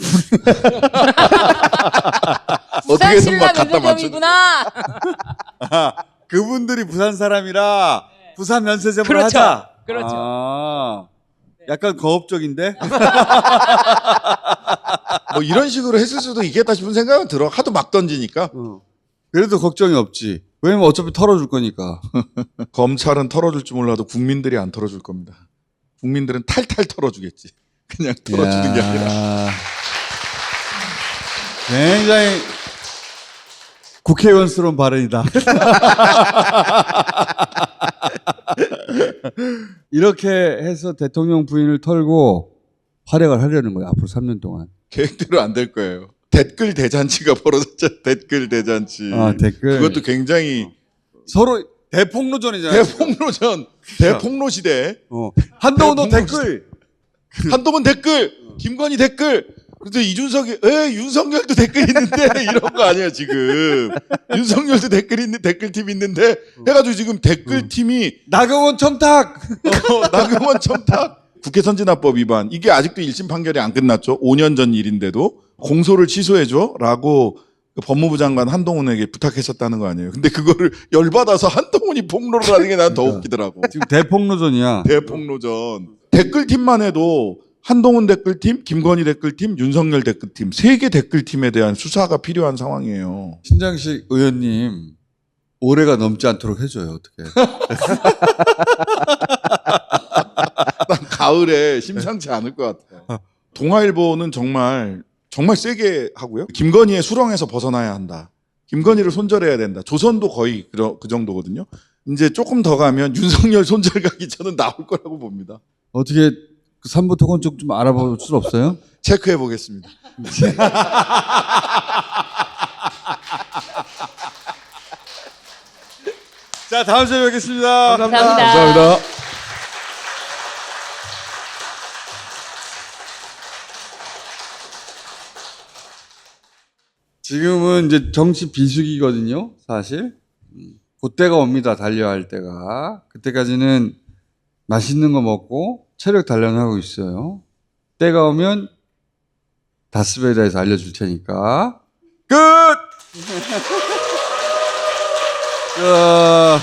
부산 신라 면세점이구나. 그분들이 부산 사람이라 부산 면세점을 그렇죠. 하자. 그렇죠. 아, 약간 거업적인데? 뭐 이런 식으로 했을 수도 있겠다 싶은 생각은 들어. 하도 막 던지니까. 그래도 걱정이 없지. 왜냐면 어차피 털어줄 거니까. 검찰은 털어줄 줄 몰라도 국민들이 안 털어줄 겁니다. 국민들은 탈탈 털어주겠지. 그냥 털어주는 게 아니라. 굉장히 국회의원스러운 발언이다. 이렇게 해서 대통령 부인을 털고 활약을 하려는 거예요. 앞으로 3년 동안. 계획대로 안 될 거예요. 댓글 대잔치가 벌어졌죠. 댓글 대잔치. 아, 댓글. 그것도 굉장히 서로 대폭로전이잖아요. 대폭로전, 대폭로 시대. 한동훈 너 대폭로 댓글. 한동훈 댓글, 김건희 댓글. 그래도 이준석이 윤석열도 댓글 있는데 이런 거 아니야 지금. 윤석열도 댓글팀 있는데 해가지고 지금 댓글팀이 나경원 첨탁. 나경원 첨탁. 국회 선진화법 위반. 이게 아직도 1심 판결이 안 끝났죠. 5년 전 일인데도 공소를 취소해줘라고 법무부 장관 한동훈에게 부탁했었다는 거 아니에요. 근데 그거를 열받아서 한동훈이 폭로를 하는 게 난 더 웃기더라고. 지금 대폭로전이야. 대폭로전. 댓글팀만 해도 한동훈 댓글팀, 김건희 댓글팀, 윤석열 댓글팀 3개 댓글팀에 대한 수사가 필요한 상황이에요. 신장식 의원님 올해가 넘지 않도록 해줘요. 어떻게? 난 가을에 심상치 않을 것 같아요. 동아일보는 정말 세게 하고요. 김건희의 수렁에서 벗어나야 한다. 김건희를 손절해야 된다. 조선도 거의 그 정도거든요. 이제 조금 더 가면 윤석열 손절각이 저는 나올 거라고 봅니다. 어떻게 그 삼부 토건 쪽 좀 알아볼 수 없어요? 체크해 보겠습니다. 자, 다음 주에 뵙겠습니다. 감사합니다. 지금은 이제 정치 비수기거든요, 사실. 그때가 옵니다, 달려야 할 때가. 그때까지는 맛있는 거 먹고 체력 단련하고 있어요. 때가 오면 다스베이다에서 알려줄 테니까. 끝! 자.